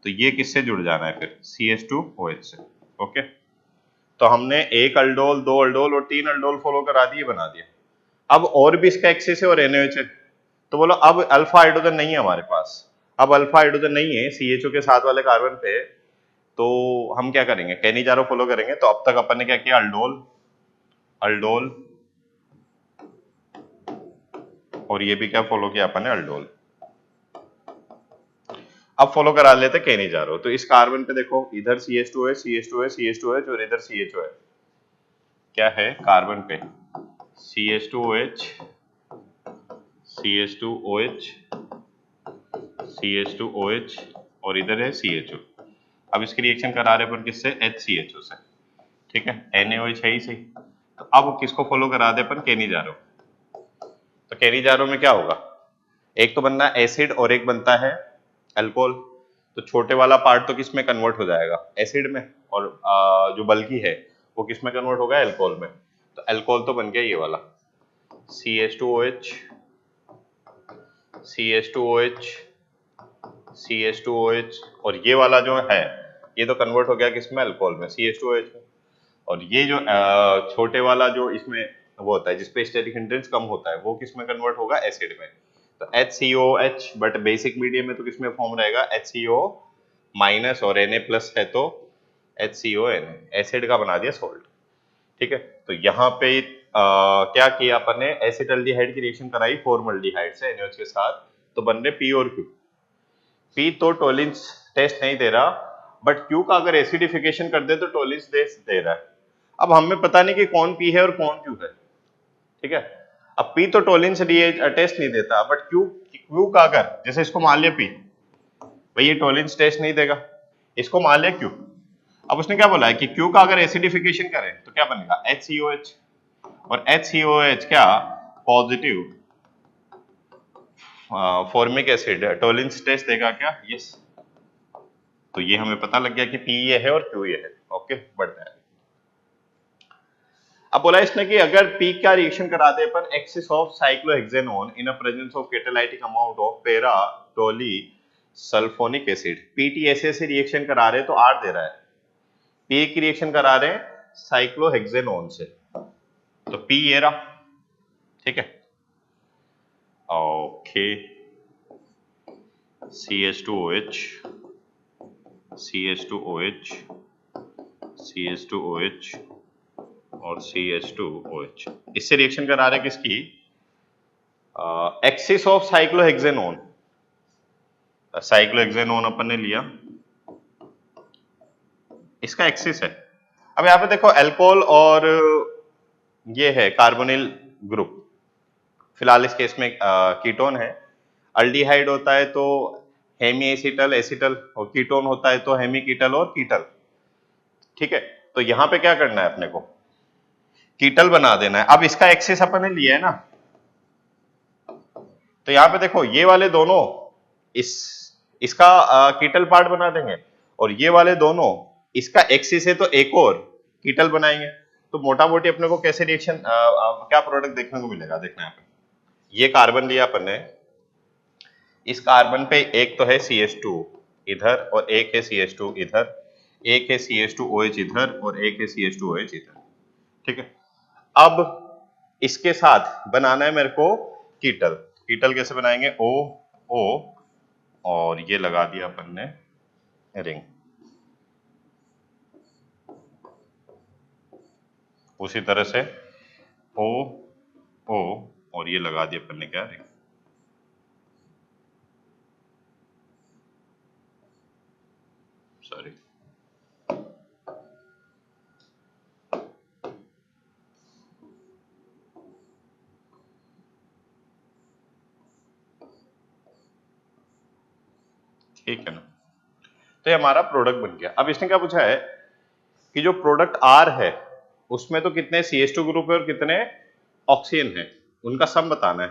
तो ये किससे जुड़ जाना है फिर CH2OH से, ओके। तो हमने एक अल्डोल, दो अल्डोल और तीन अल्डोल फॉलो करा दिए, बना दिया। अब और भी इसका एक्सिस है और NaOH है, तो बोलो अब अल्फा हाइड्रोजन नहीं है हमारे पास, अब अल्फा हाइड्रोजन नहीं है CHO के साथ वाले कार्बन पे, तो हम क्या करेंगे, कैनिजारो फॉलो करेंगे। तो अब तक अपन ने क्या किया, अल्डोल अल्डोल, और ये भी क्या फॉलो किया अपन ने, अल्डोल। अब फॉलो करा लेते कैनिजारो। तो इस कार्बन पे देखो इधर CH2 है, CH2 है, CH2 है, और इधर CHO है, क्या है कार्बन पे CH2OH CH2OH CH2OH, और इधर है CHO। अब इसकी रिएक्शन करा रहे पर किससे, HCHO से, ठीक है, NaOH है ही सही। तो अब किसको फॉलो करा दे अपन, कैनिजारो। तो कैनिजारो में क्या होगा, एक तो बनना एसिड और एक बनता है अल्कोहल। तो छोटे वाला पार्ट तो किस में कन्वर्ट हो जाएगा, एसिड में, और जो बल्कि है वो किस में कन्वर्ट होगा, अल्कोहल में। तो अल्कोहल तो बन गया ये वाला CH2OH CH2OH CH2OH, और ये वाला जो है ये तो कन्वर्ट हो गया किसमें, अल्कोहल में, CH2OH में। और ये जो छोटे वाला जो इसमें वो होता है जिसपे स्टेरिक हिंड्रेंस कम होता है, वो किसमें कन्वर्ट होगा, एसिड में। तो HCOH, बट बेसिक मीडियम में तो किसमें फॉर्म रहेगा, HCO माइनस, और Na प्लस है तो HCONA, एसिड का बना दिया सोल्ट, ठीक है। तो यहाँ पे क्या किया अपन ने, एसिटाल्डिहाइड की रिएक्शन कराई फॉर्मल्डिहाइड से NaOH के साथ, तो बन रहे P और Q। P तो टॉलरेंस टेस्ट नहीं दे रहा, बट Q का अगर एसिडिफिकेशन कर दे तो टॉलरेंस दे रहा है। अब हमें पता नहीं कि कौन P है और कौन Q है, ठीक है। अब P तो टॉलरेंस टेस्ट नहीं देता, बट Q का अगर, जैसे इसको मान लिया P, भाई ये टॉलरेंस टेस्ट नहीं देगा, इसको मान लिया Q। अब उसने क्या बोला है कि Q का अगर एसिडिफिकेशन करें तो क्या बनेगा, HCOH, और HCOH क्या, positive formic acid, tolerance test देगा क्या, यस। तो ये हमें पता लग गया कि P ये है और Q ये है, ओके, बढ़ता है। अब बोला इसने कि अगर पी का रिएक्शन करा दे अपन excess of cyclohexanone in a presence of catalytic amount of para toluene sulphonic acid, PT ऐसे रिएक्शन करा रहे तो आर दे रहा है, पी की रिएक्शन करा रहे हैं साइक्लोहेक्सेनोन से, तो पी ये रहा, ठीक है। ओके, CH2OH, CH2OH, CH2OH और CH2OH, इससे रिएक्शन करा रहे किसकी, एक्सिस ऑफ साइक्लोहेक्सेनोन, साइक्लोहेक्सेनोन अपन ने लिया, इसका एक्सिस है। अब यहां पे देखो अल्कोहल और ये है कार्बोनिल ग्रुप, फिलहाल इस केस में कीटोन है, अल्डिहाइड होता है तो हेमी एसिटल एसिटल, और कीटोन होता है तो हेमी कीटल और कीटल, ठीक है। तो यहां पे क्या करना है अपने को, कीटल बना देना है। अब इसका एक्सिस अपन ने लिया है ना, तो यहां पे देखो ये वाले दोनों इसका कीटल पार्ट बना देंगे, और ये वाले दोनों इसका एक्सिस है तो एक और कीटल बनाएंगे। तो मोटा मोटी अपने को कैसे रिएक्शन क्या प्रोडक्ट देखने को मिलेगा, देखना है। ये कार्बन लिया अपन ने, इस कार्बन पे एक तो है CH2 इधर और एक है CH2 इधर, एक है CH2OH इधर और एक है CH2OH इधर, ठीक है। अब इसके साथ बनाना है मेरे को कीटल, कीटल कैसे बनाएंगे, O और ये लगा दिया अपन ने रिंग, उसी तरह से O और ये लगा दिया अपन ने क्या, रिंग। सॉरी, ठीक है ना। तो ये हमारा प्रोडक्ट बन गया। अब इसने क्या पूछा है कि जो प्रोडक्ट R है उसमें तो कितने CH2 ग्रुप है और कितने ऑक्सीजन है, उनका सम बताना है।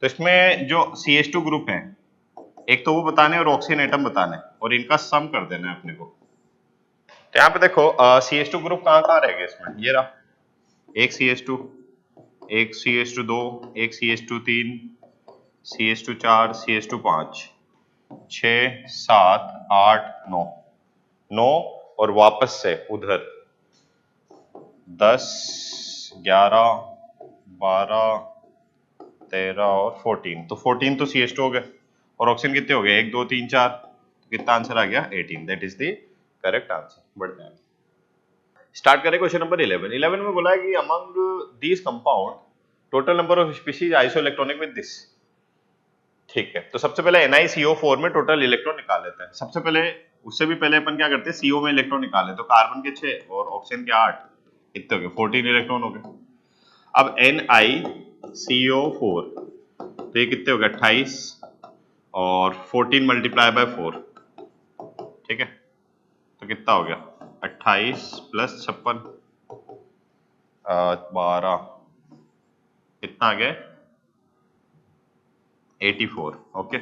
तो इसमें जो CH2 ग्रुप है एक तो वो बताने और ऑक्सीजन एटम बताने, और इनका सम कर देना है अपने को। तो यहाँ पे देखो CH2 ग्रुप कहाँ कहाँ रहेगा इसमें, ये रहा, एक CH2, एक CH2 2, एक CH2 3, CH2 4, CH2 5, 6 7 8 9, 9 और वापस से उधर 10 11 12 13 और 14, तो 14 तो CH2 हो गए, और ऑक्सीजन कितने हो गए, 1 2 3 4, तो कितना आंसर आ गया, 18, that is the correct answer. बढ़ते हैं, स्टार्ट करें क्वेश्चन नंबर 11। 11 में बोला है कि among these compound total number of species iso electronic with this, ठीक है। तो सबसे पहले NiCO4 में टोटल इलेक्ट्रॉन निकाल लेते हैं। सबसे पहले, उससे भी पहले अपन क्या करते हैं, CO में इलेक्ट्रॉन निकाले, तो कार्बन के 6 और ऑक्सीजन के 8, कितने हो गए, 14 इलेक्ट्रॉन हो गए। अब NiCO4, तो ये कितने हो गए, 28 और 14 मल्टीप्लाई बाय 4, ठीक है। तो कितना हो गया, 28 प्लस 56 12, कितना आ गया, 84, ओके।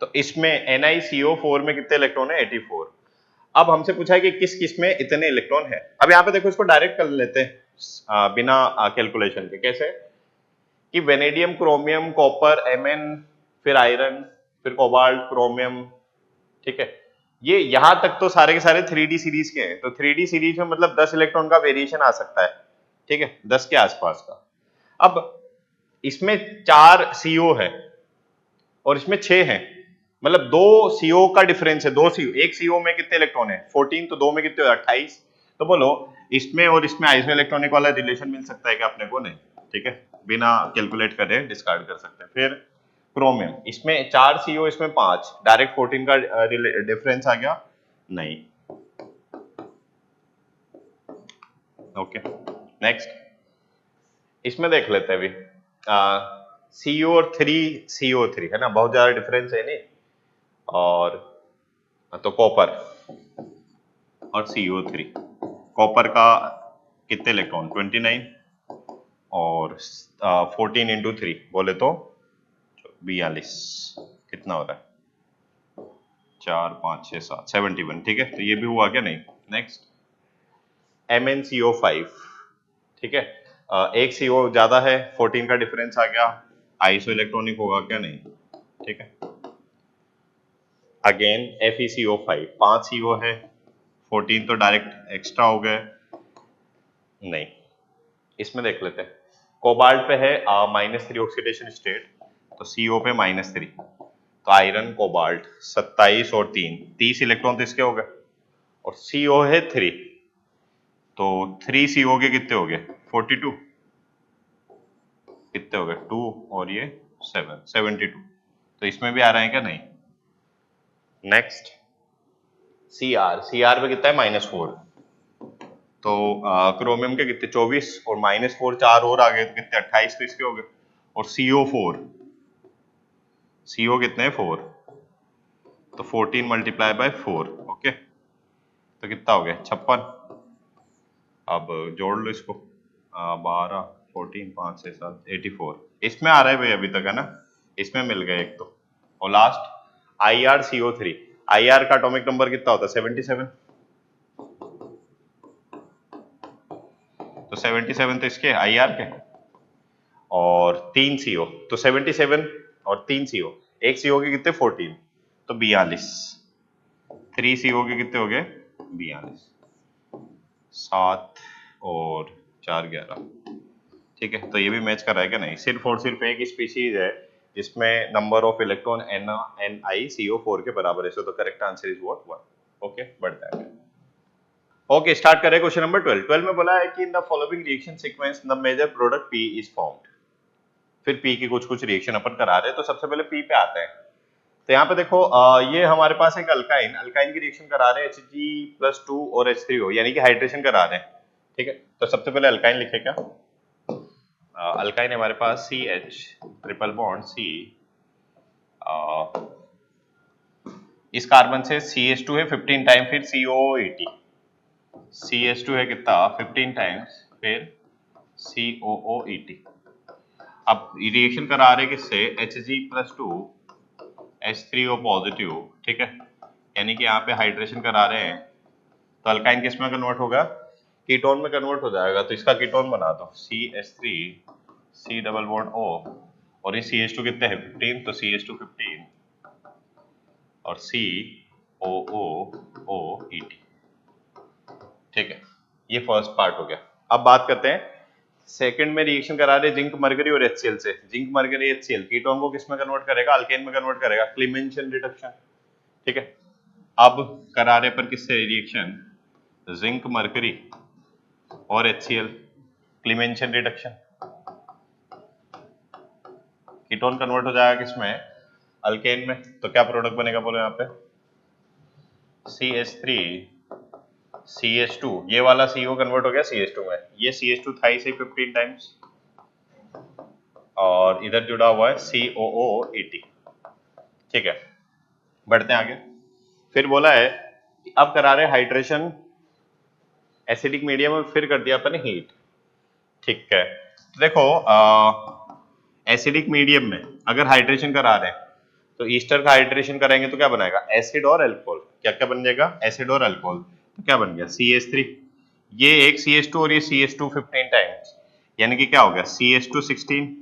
तो इसमें NiCO4 में कितने इलेक्ट्रॉन है, 84। अब हमसे पूछा है कि किस किस में इतने इलेक्ट्रॉन है। अब यहाँ पे देखो, इसको डायरेक्ट कर लेते हैं बिना कैलकुलेशन के। कैसे कि वेनेडियम, क्रोमियम, कॉपर, Mn, फिर आयरन, फिर कोबाल्ट, क्रोमियम, ठीक है। ये यहां तक तो सारे के सारे 3D सीरीज के हैं, तो 3D सीरीज में मतलब 10 इलेक्ट्रॉन का वेरिएशन आ सकता है, ठीक है, 10 के आसपास का। अब इसमें 4 CO है और इसमें 6 हैं, मतलब 2 CO का डिफरेंस है, 2 CO, एक CO में कितने इलेक्ट्रॉन है, 14, तो 2 में कितने, 28। तो बोलो इसमें और इसमें आइसो इलेक्ट्रॉनिक वाला रिलेशन मिल सकता है क्या अपने को, नहीं, ठीक है, बिना कैलकुलेट करे डिस्कार्ड कर सकते हैं। फिर क्रोमियम, इसमें 4 CO, इसमें 5, डायरेक्ट 14 का डिफरेंस आ गया, नहीं, ओके। नेक्स्ट, इसमें देख लेते हैं अभी, CO और 3CO3 है ना, बहुत ज्यादा डिफरेंस है नहीं। और तो कॉपर और CO3, कॉपर का कितने इलेक्ट्रॉन, 29, और 14 इंटू 3 बोले तो 42, कितना हो रहा है, 4 5 6 7, 71, ठीक है। तो ये भी हुआ क्या, नहीं। नेक्स्ट, MnCO5, ठीक है। एक CO ज्यादा है, 14 का डिफरेंस आ गया, आइसो इलेक्ट्रॉनिक होगा क्या? नहीं। ठीक है। अगेन FeCO5, 5 CO है, 14 तो डायरेक्ट एक्स्ट्रा हो गए। नहीं, इसमें देख लेते हैं। कोबाल्ट पे है -3 ऑक्सीडेशन स्टेट, तो CO पे -3, तो आयरन कोबाल्ट 27 और 3, 30 इलेक्ट्रॉन तो इसके हो गए, और CO है 3, तो 3 CO के कितने हो गए? 42, कितने हो गए? 2 और ये 7, 72, तो इसमें भी आ रहे हैं क्या? नहीं। नेक्स्ट CR पे कितना है? -4, तो क्रोमियम के कितने? 24, और -4 4 और आ गए, तो कितने? 28 तो इसके हो गए। और CO4, CO कितने हैं? 4, तो 14 मल्टीप्लाई बाय 4, ओके, तो कितना हो गया? 56। अब जोड़ लो इसको, 12, 14, 5 6 7, 84, इसमें आ रहा है भाई अभी तक, है ना? इसमें मिल गए एक तो। और लास्ट IrCO3, IR का एटॉमिक नंबर कितना होता है? 77, तो 77 तो इसके IR के, और 3 CO, तो 77 और 3 CO, एक CO के कितने? 14, तो 42, 3 CO के कितने हो गए? 42, 7 और 4 11। ठीक है, तो ये भी मैच कर रहा है क्या? नहीं। सिर्फ और सिर्फ एक स्पीशीज है जिसमें नंबर ऑफ इलेक्ट्रॉन NiCO4 के बराबर है, so the correct answer is what? 1। Okay, बढ़ता है। ओके, स्टार्ट करें क्वेश्चन नंबर 12। 12 में बोला है कि in the following reaction sequence the major product P is formed. फिर P की कुछ रिएक्शन अपन करा रहे हैं, तो सबसे पहले P पे आते हैं। तो यहाँ पे देखो, ये हमारे पास एक अल्काइन की रिएक्शन करा रहे हैं, Hg+2 और H3O, यानी कि हाइड्रेशन करा रहे हैं। ठीक है, तो सबसे पहले अल्काइन लिखे क्या? अल्काइन हमारे पास CH ट्रिपल बॉन्ड C, इस कार्बन से CH2 है 15 टाइम, फिर COO80, CH2 है कितना? 15 टाइम्स, फिर COO80। अब रिएक्शन करा रहे किससे? Hg+2 H3O पॉजिटिव, ठीक है, यानी कि यहाँ पे हाइड्रेशन करा रहे हैं, तो अल्काइन किस में कन्वर्ट होगा? कीटोन में कन्वर्ट हो जाएगा, तो इसका कीटोन बना दो, CH3 C double bond O, और ये CH2 कितने हैं? 15, तो CH2 15 और COOO80। ठीक है, ये फर्स्ट पार्ट हो गया। अब बात करते हैं सेकंड में, रिएक्शन करा रहे जिंक मरकरी और HCl से। जिंक मरकरी HCl कीटोन को किस में कन्वर्ट करेगा? अल्केन में कन्वर्ट करेगा, क्लीमेंशन रिडक्शन। ठीक है, अब करा रहे पर किससे रिएक्शन? जिंक मरकरी और HCl, क्लीमेंशन रिडक्शन, कीटोन कन्वर्ट हो जाएगा किसमें? अल्केन में। तो क्या प्रोडक्ट बनेगा बोलो यहाँ पे? CH3 CH2, ये वाला CO कन्वर्ट हो गया CH2 में, ये CH2 था इसे 15 टाइम्स, और इधर जुड़ा हुआ है COO80। ठीक है, बढ़ते हैं आगे। फिर बोला है कि अब करा रहे हाइड्रेशन एसिडिक मीडियम में, फिर कर दिया अपन हीट। ठीक है, तो देखो एसिडिक मीडियम में अगर हाइड्रेशन करा रहे हैं, तो ईस्टर का हाइड्रेशन करेंगे तो क्या बनाएगा? एसिड और अल्कोहल। क्या क्या बन जाएगा? एसिड और अल्कोहल। तो क्या बन गया? CH3, ये एक CH2 और ये CH2 15 टाइम्स, यानी कि क्या हो गया? CH2 16,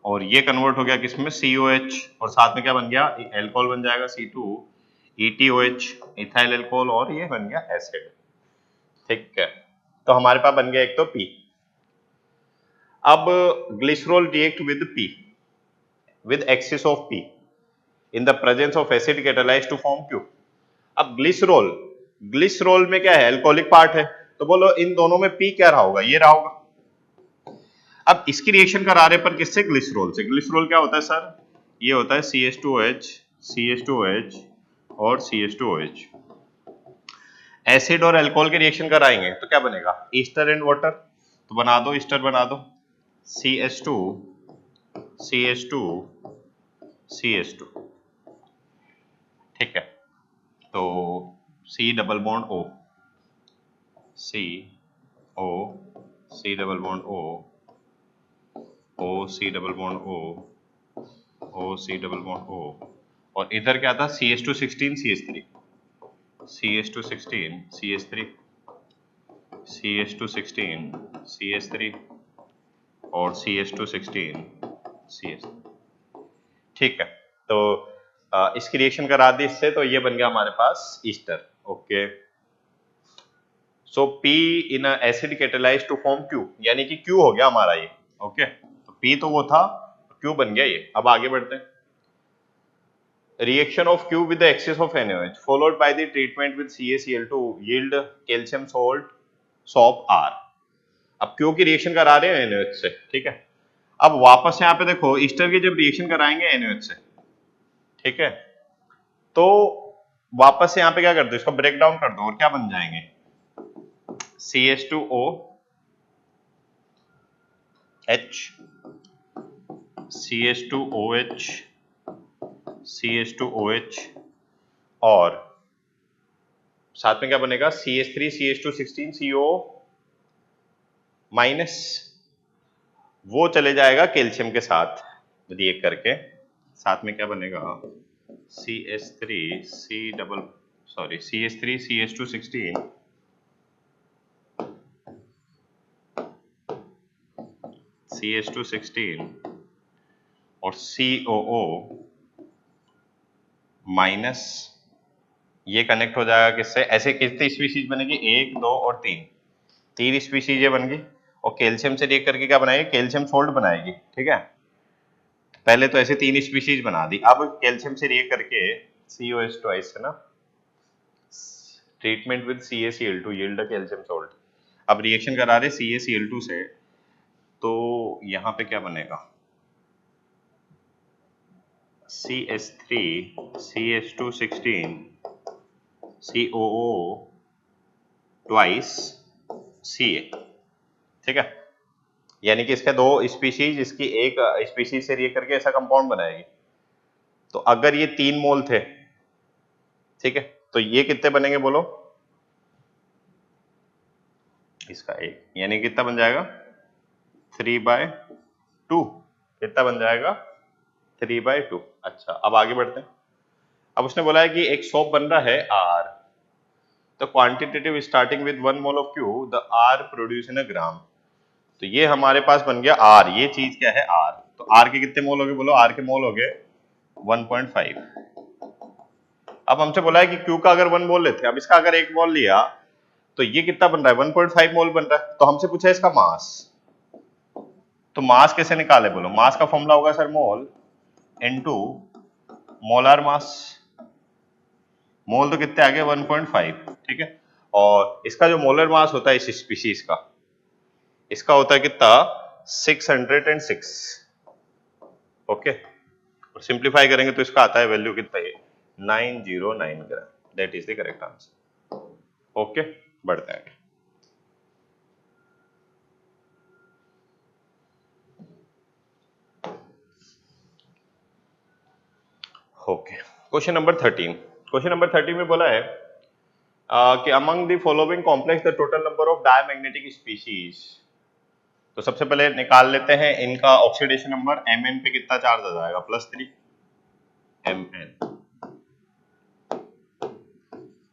और ये कन्वर्ट हो गया किसमें? COH, और साथ में क्या बन गया? अल्कोहल बन जाएगा C2 ETOH, इथाइल अल्कोहल, और ये बन गया एसिड। ठीक है, तो हमारे पास बन गया एक तो P। अब glycerol react with P with excess of P in the presence of acid catalyzed to form Q। अब ग्लिसरॉल में क्या है? अल्कोहलिक पार्ट है, तो बोलो इन दोनों में P क्या रहा होगा? ये रहा होगा। अब इसकी रिएक्शन करा रहे पर किससे? ग्लिसरॉल से। ग्लिसरॉल क्या होता है सर? ये होता है CH2OH, CH2OH और CH2OH। एसिड और अल्कोहल के रिएक्शन कराएंगे तो क्या बनेगा? ईस्टर एंड वाटर, तो बना दो, ईस्टर बना दो, CH2 CH2 CH2। ठीक है, तो C double bond O, C O, C double bond O, O C double bond O, O C double bond O, और इधर क्या था? CH2 16 CH3, CH2 16 CH3, CH216 CH3 और CH216 CH। ठीक है, तो इसकी रिएक्शन करा दी इससे, तो ये बन गया हमारे पास ester. Okay, so P in acid catalyse to form Q, यानी कि Q हो गया हमारा ये। ओके, तो P तो वो था, Q बन गया ये। अब आगे बढ़ते हैं। Reaction of Q with the excess of NaOH followed by the treatment with CaCl2 yield calcium salt SOP R। अब Q की रिएक्शन करा रहे हैं NaOH से, ठीक है। अब वापस यहाँ पे देखो, ईस्टर की जब रिएक्शन कराएंगे NaOH से, ठीक है, तो वापस से यहाँ पे क्या कर दो, इसको ब्रेक डाउन कर दो और क्या बन जाएंगे, CH2O H CH2OH CH2OH और साथ में क्या बनेगा, CH3 CH216 CO माइनस, वो चले जाएगा कैल्शियम के साथ रिएक्ट करके, साथ में क्या बनेगा, CH3 CH216 CH216 और COO माइनस, ये कनेक्ट हो जाएगा किससे, ऐसे कितनी स्पीशीज बनेगी, 1 2 और 3 स्पीशीज ये बन गई, और कैल्शियम से रिएक्ट करके क्या बनाएगी, कैल्शियम सोल्ट बनाएगी। ठीक है, पहले तो ऐसे 3 स्पीशीज बना दी, अब कैल्शियम से रिएक्ट करके COH ट्वाइस है ना, treatment with CaCl2 yield calcium salt. अब रिएक्शन करा रहे CaCl2 से, तो यहाँ पे क्या बनेगा, CH3 CH216 COO twice Ca। ठीक है, यानी कि इसके 2 स्पीशीज, इसकी एक स्पीशीज से रिएक्ट करके ऐसा कंपाउंड बनाएगी। तो अगर ये 3 मोल थे, ठीक है, तो ये कितने बनेंगे बोलो, इसका 1, यानी कितना बन जाएगा, 3/2। कितना बन जाएगा, 3/2। अच्छा, अब आगे बढ़ते हैं। अब उसने बोला है कि एक सोप बन रहा है R, तो quantitative starting with 1 mole of Q the R produce in a gram. तो ये हमारे पास बन गया R, ये चीज क्या है R, तो R के कितने मोल हो गए बोलो, R के मोल हो गए 1.5। अब हमसे बोला है कि Q का अगर 1 मोल लेते, अब इसका अगर 1 मोल लिया तो ये कितना बन रहा है, 1.5 मोल बन रहा है। तो हमसे पूछा है इसका मास, तो मास कैसे निकाले बोलो, मास का फॉर्मूला होगा सर मोल इनटू मोलार मास। मोल तो कितने आ गए 1.5, ठीक है, और इसका जो मोलर मास होता है इस स्पीशीज का, इसका होता है कितना, 606। ओके, और सिंप्लीफाई करेंगे तो इसका आता है वैल्यू कितना है, 909 ग्राम। That is the correct answer. Okay, बढ़ते हैं। Okay, question number 13। Question number 13 में बोला है कि among the following complex the total number of diamagnetic species. तो सबसे पहले निकाल लेते हैं इनका ऑक्सीडेशन नंबर, Mn पे कितना चार्ज आ जाएगा, +3 Mn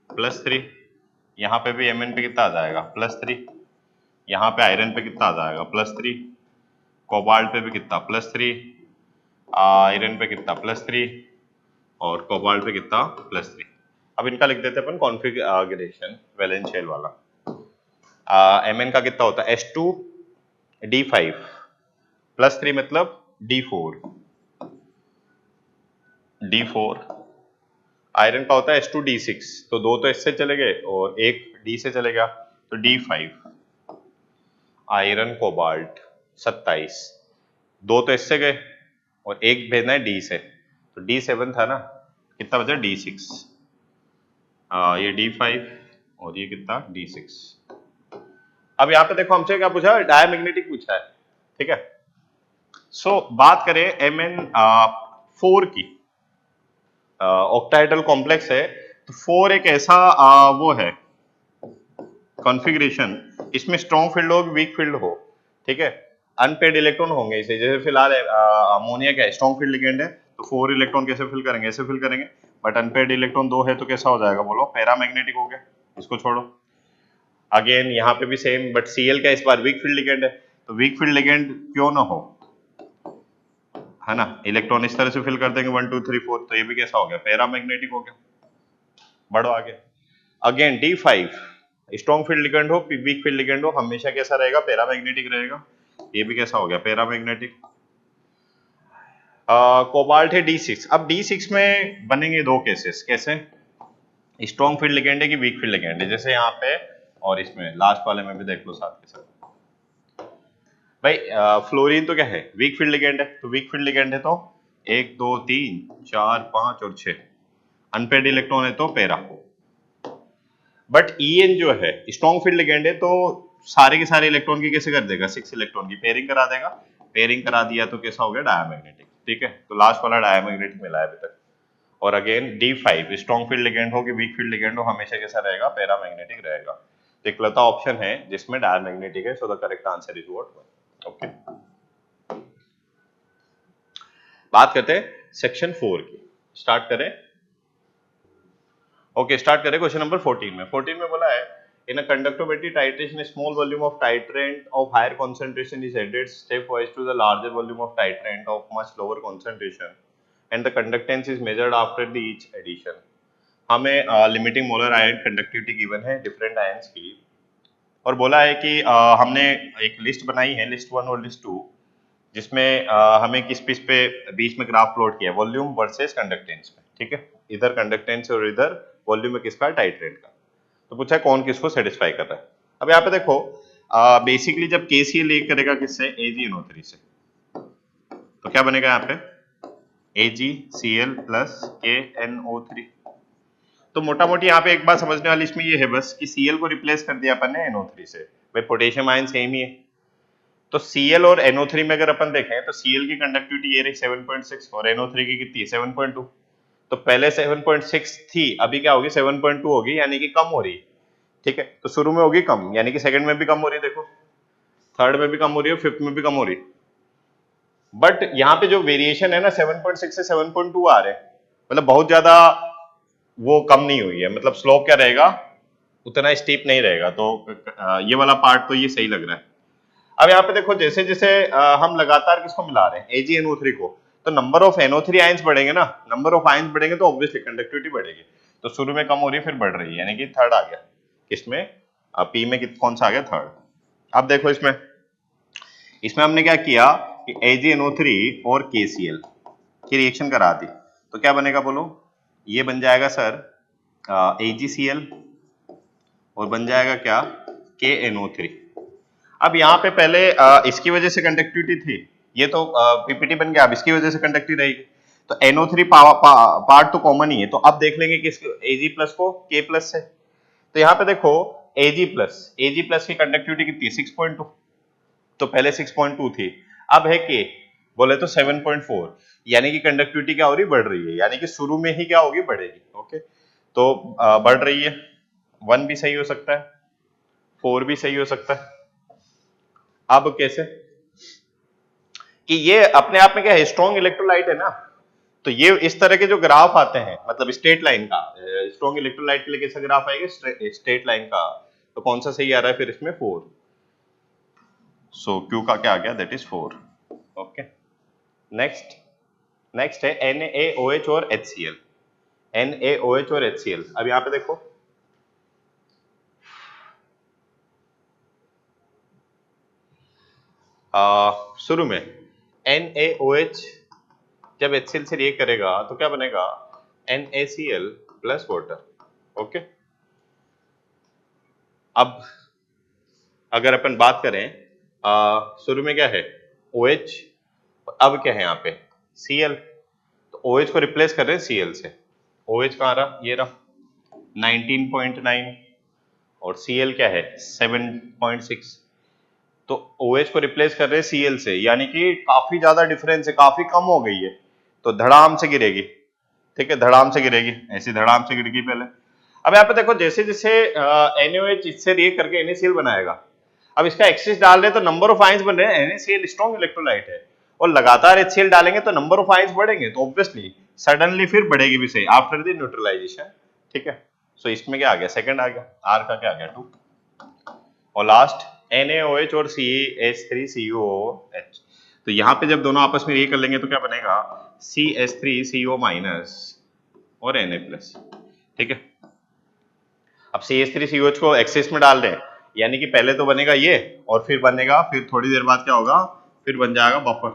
+3, यहाँ पे भी Mn पे कितना आ जाएगा, +3, यहाँ पे आयरन पे कितना आ जाएगा, +3, कोबाल्ट पे भी कितना, +3, आयरन पे कितना, +3, और कोबाल्ट पे कितना, +3। अब इनका लिख देते हैं अपन कॉन्फ़िगरेशन वैलेंस शेल वाला। Mn का कितना होता है, S2D5 +3 मतलब D4। आयरन का होता है S2D6, तो 2 तो इससे चले गए और 1 D से चले गया, तो D5। आयरन कोबाल्ट 27, 2 तो इससे गए और 1 भेजना है D से, तो D7 था ना, कितना बचा, D6। ये D5 और ये कितना, D6। अब यहाँ पे देखो हमसे क्या पूछा है, डायमैग्नेटिक पूछा है। ठीक है, सो बात करें Mn4 की, ऑक्टाहेड्रल कॉम्प्लेक्स है, तो 4 एक ऐसा वो है कॉन्फ़िगरेशन, इसमें स्ट्रॉन्ग फील्ड हो, वीक फील्ड हो। ठीक है, अनपेड इलेक्ट्रॉन होंगे इसे, जैसे फिलहाल अमोनिया का स्ट्रॉन्ग फील्ड लिगेंड है, तो 4 इलेक्ट्रॉन कैसे फिल करेंगे, ऐसे फिल करेंगे, बट अनपेड इलेक्ट्रॉन 2 है तो कैसा हो जाएगा बोलो, पैरामैग्नेटिक हो गया, इसको छोड़ो। अगेन यहाँ पे भी सेम, बट Cl का इस बार वीक फील्ड लिगेंड है, तो वीक फील्ड लिगेंड क्यों ना हो, है ना, इलेक्ट्रॉन इस तरह से फिल कर देंगे 1 2 3 4, तो ये भी कैसा हो गया, पैरामैग्नेटिक हो गया। बढ़ो आगे। Again D5 strong field ligand हो, वीक फील्ड लिगेंड हो, हमेशा कैसा रहेगा, पैरामैग्नेटिक रहेगा। ये भी कैसा हो गया, पैरामैग्नेटिक। कोबाल्ट है D6। अब D6 में बनेंगे दो केसेस, कैसे, स्ट्रॉन्ग फील्ड लिगेंड है कि वीक फील्ड लिगेंड है, जैसे यहाँ पे और इसमें लास्ट वाले में भी देख लो साथ के साथ। भाई फ्लोरीन तो क्या है, वीक फील्ड लिगेंड है, तो वीक फील्ड लिगेंड है तो 1 2 3 4 5 और 6 अनपेड इलेक्ट्रॉन है तो पैरा। बट En जो है स्ट्रॉन्ग फील्ड लिगेंड है, तो सारे के सारे इलेक्ट्रॉन की कैसे कर देगा, 6 इलेक्ट्रॉन की पेयरिंग करा देगा। पेयरिंग करा दिया तो कैसा हो गया, डायमैग्नेटिक। ठीक है, तो लास्ट वाला डायमैग्नेटिक मिला है अभी तक। और again D5 strong field ligand हो कि वीक फील्ड लिगेंड हो, हमेशा कैसा रहेगा, पैरामैग्नेटिक रहेगा। तो इकलौता ऑप्शन है जिसमें डायमैग्नेटिक है, so the correct answer is what. Okay, बात करते हैं सेक्शन 4 की। स्टार्ट करें। ओके, स्टार्ट करें क्वेश्चन नंबर 14 में। 14 में बोला है, इन अ conductivity titration, a small volume of titrant of higher concentration is added stepwise to the larger volume of titrant of much lower concentration and the conductance is measured after the each addition। हमें limiting molar ion conductivity given है different ions की, और बोला है कि हमने एक list बनाई है, लिस्ट 1 और लिस्ट 2, जिसमें हमें किस किस पे बीच में ग्राफ प्लॉट किया, वॉल्यूम वर्सेस कंडक्टेंस में। ठीक है, इधर कंडक्टेंस और इधर वॉल्यूम में किसका, टाइट्रेंट का। तो पूछा है कौन किसको सेटिस्फाई कर रहा है। अब यहाँ पे देखो, बेसिकली जब KCl एक करेगा किससे, AgNO3 से, तो क्या बनेगा यहाँ पे, AgCl प्लस KNO3। तो मोटा मोटी यहाँ पे एक बात समझने वाली इसमें ये है बस कि Cl को रिप्लेस कर दिया अपन ने NO3 से। भाई पोटेशियम आयन सेम ही है, तो Cl और NO3 में अगर अपन देखें तो Cl की कंडक्टिविटी ये रही 7.6 और NO3 की कितनी है, 7.2। तो पहले 7.6 थी, अभी क्या होगी, 7.2 होगी, यानी कि कम हो रही। ठीक है, तो शुरू में होगी कम, यानी कि सेकंड में भी कम हो रही है, देखो थर्ड में भी कम हो रही है, फिफ्थ में भी कम हो रही। बट यहाँ पे जो वेरिएशन है ना, 7.6 से 7.2 आ रहे हैं, मतलब बहुत ज्यादा वो कम नहीं हुई है, मतलब स्लोप क्या रहेगा, उतना स्टीप नहीं रहेगा। तो ये वाला पार्ट तो ये सही लग रहा है। अब यहाँ पे देखो, जैसे जैसे हम लगातार किसको मिला रहे हैं, AgNO3 को, तो नंबर ऑफ NO3 आयंस बढ़ेंगे ना, नंबर ऑफ आयंस बढ़ेंगे तो ऑब्वियसली कंडक्टिविटी बढ़ेगी। तो शुरू में कम हो रही है, फिर बढ़ रही है, यानी कि थर्ड आ गया किसमें, P में कौन सा आ गया, थर्ड। अब देखो इसमें हमने क्या किया कि AgNO3 और KCl की रिएक्शन करा दी, तो क्या बनेगा बोलो, ये बन जाएगा सर AgCl और बन जाएगा क्या, KNO3। अब यहाँ पे पहले इसकी वजह से कंडक्टिविटी थी, ये तो पीपीटी बन गया, अब इसकी वजह से कंडक्टिविटी रहेगी, तो NO3 पार्ट तो कॉमन ही है। तो अब देख लेंगे किस Ag प्लस को K प्लस से। तो यहाँ पे देखो Ag प्लस की कंडक्टिविटी कितनी है, 6.2, तो पहले 6.2 थी, अब है K बोले तो 7.4, यानी कि कंडक्टिविटी क्या हो रही, बढ़ रही है, यानी कि शुरू में ही क्या होगी, बढ़ेगी। ओके, तो बढ़ रही है, 1 भी सही हो सकता है, 4 भी सही हो सकता है। अब कैसे कि ये अपने आप में क्या है, स्ट्रॉन्ग इलेक्ट्रोलाइट है ना, तो ये इस तरह के जो ग्राफ आते हैं, मतलब स्ट्रेट लाइन का, स्ट्रॉन्ग इलेक्ट्रोलाइट के लिए कैसा ग्राफ आएगा, स्ट्रेट लाइन का, तो कौन सा सही आ रहा है फिर इसमें, 4। सो Q का क्या आ गया, दैट इज 4। ओके, नेक्स्ट है NaOH और HCl। NaOH और HCl, अब यहाँ पे देखो शुरू में NaOH जब HCl से रिएक्ट करेगा तो क्या बनेगा, NaCl प्लस वाटर। ओके, अब अगर अपन बात करें शुरू में क्या है, OH, अब क्या है यहाँ पे, Cl, तो OH को रिप्लेस कर रहे हैं Cl से। OH कहाँ रहा, ये रहा 19.9 और Cl क्या है 7.6, तो OH को रिप्लेस कर रहे हैं Cl से, यानी कि काफी ज्यादा डिफरेंस है, काफी कम हो गई है, तो धड़ाम से गिरेगी। ठीक है, धड़ाम से गिरेगी, ऐसी धड़ाम से गिरेगी पहले। अब यहाँ पे देखो, जैसे जैसे NaOH इससे रिएक्ट करके NaCl बनाएगा, अब इसका एक्सिस डाल रहे तो नंबर ऑफ आयंस बन रहे हैं, NaCl स्ट्रॉन्ग इलेक्ट्रोलाइट है, और लगातार HCl डालेंगे तो नंबर ऑफ आयंस बढ़ेंगे, तो ऑब्वियसली सडनली फिर बढ़ेगी भी सही आफ्टर द न्यूट्रलाइजेशन। ठीक है, सो इसमें क्या आ गया, सेकंड आ गया, R का क्या आ गया, 2। और लास्ट NaOH और CH3COH। तो यहाँ पे जब दोनों आपस में ये कर लेंगे तो क्या बनेगा, CH3CO माइनस और Na प्लस। ठीक है, अब CH3COH को एक्सिस में डाल दें, यानी कि पहले तो बनेगा ये और फिर बनेगा, फिर थोड़ी देर बाद क्या होगा, फिर बन जाएगा बफर।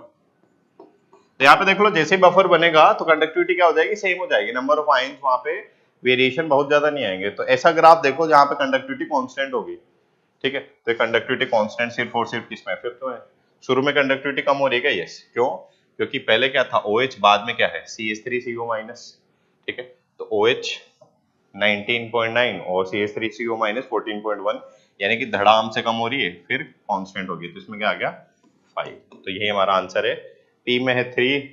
तो यहाँ पे देख लो, जैसे ही बफर बनेगा तो कंडक्टिविटी क्या हो जाएगी, सेम हो जाएगी, नंबर ऑफ आयंस वहां पे वेरिएशन बहुत ज्यादा नहीं आएंगे। तो ऐसा ग्राफ देखो जहाँ पे कंडक्टिविटी कांस्टेंट होगी। ठीक है, तो कंडक्टिविटी कांस्टेंट सिर्फ और सिर्फ किसमें, फिफ्थ में। शुरू में कंडक्टिविटी कम हो रही है क्या, यस, क्यों, क्योंकि पहले क्या था OH, बाद में क्या है CH3CO माइनस। ठीक है, तो OH 19.9 और CH3CO माइनस 14.1, यानी कि धड़ाम से कम हो रही है, फिर कांस्टेंट होगी, तो इसमें क्या आ गया 5। तो यही हमारा आंसर है। P में है 3,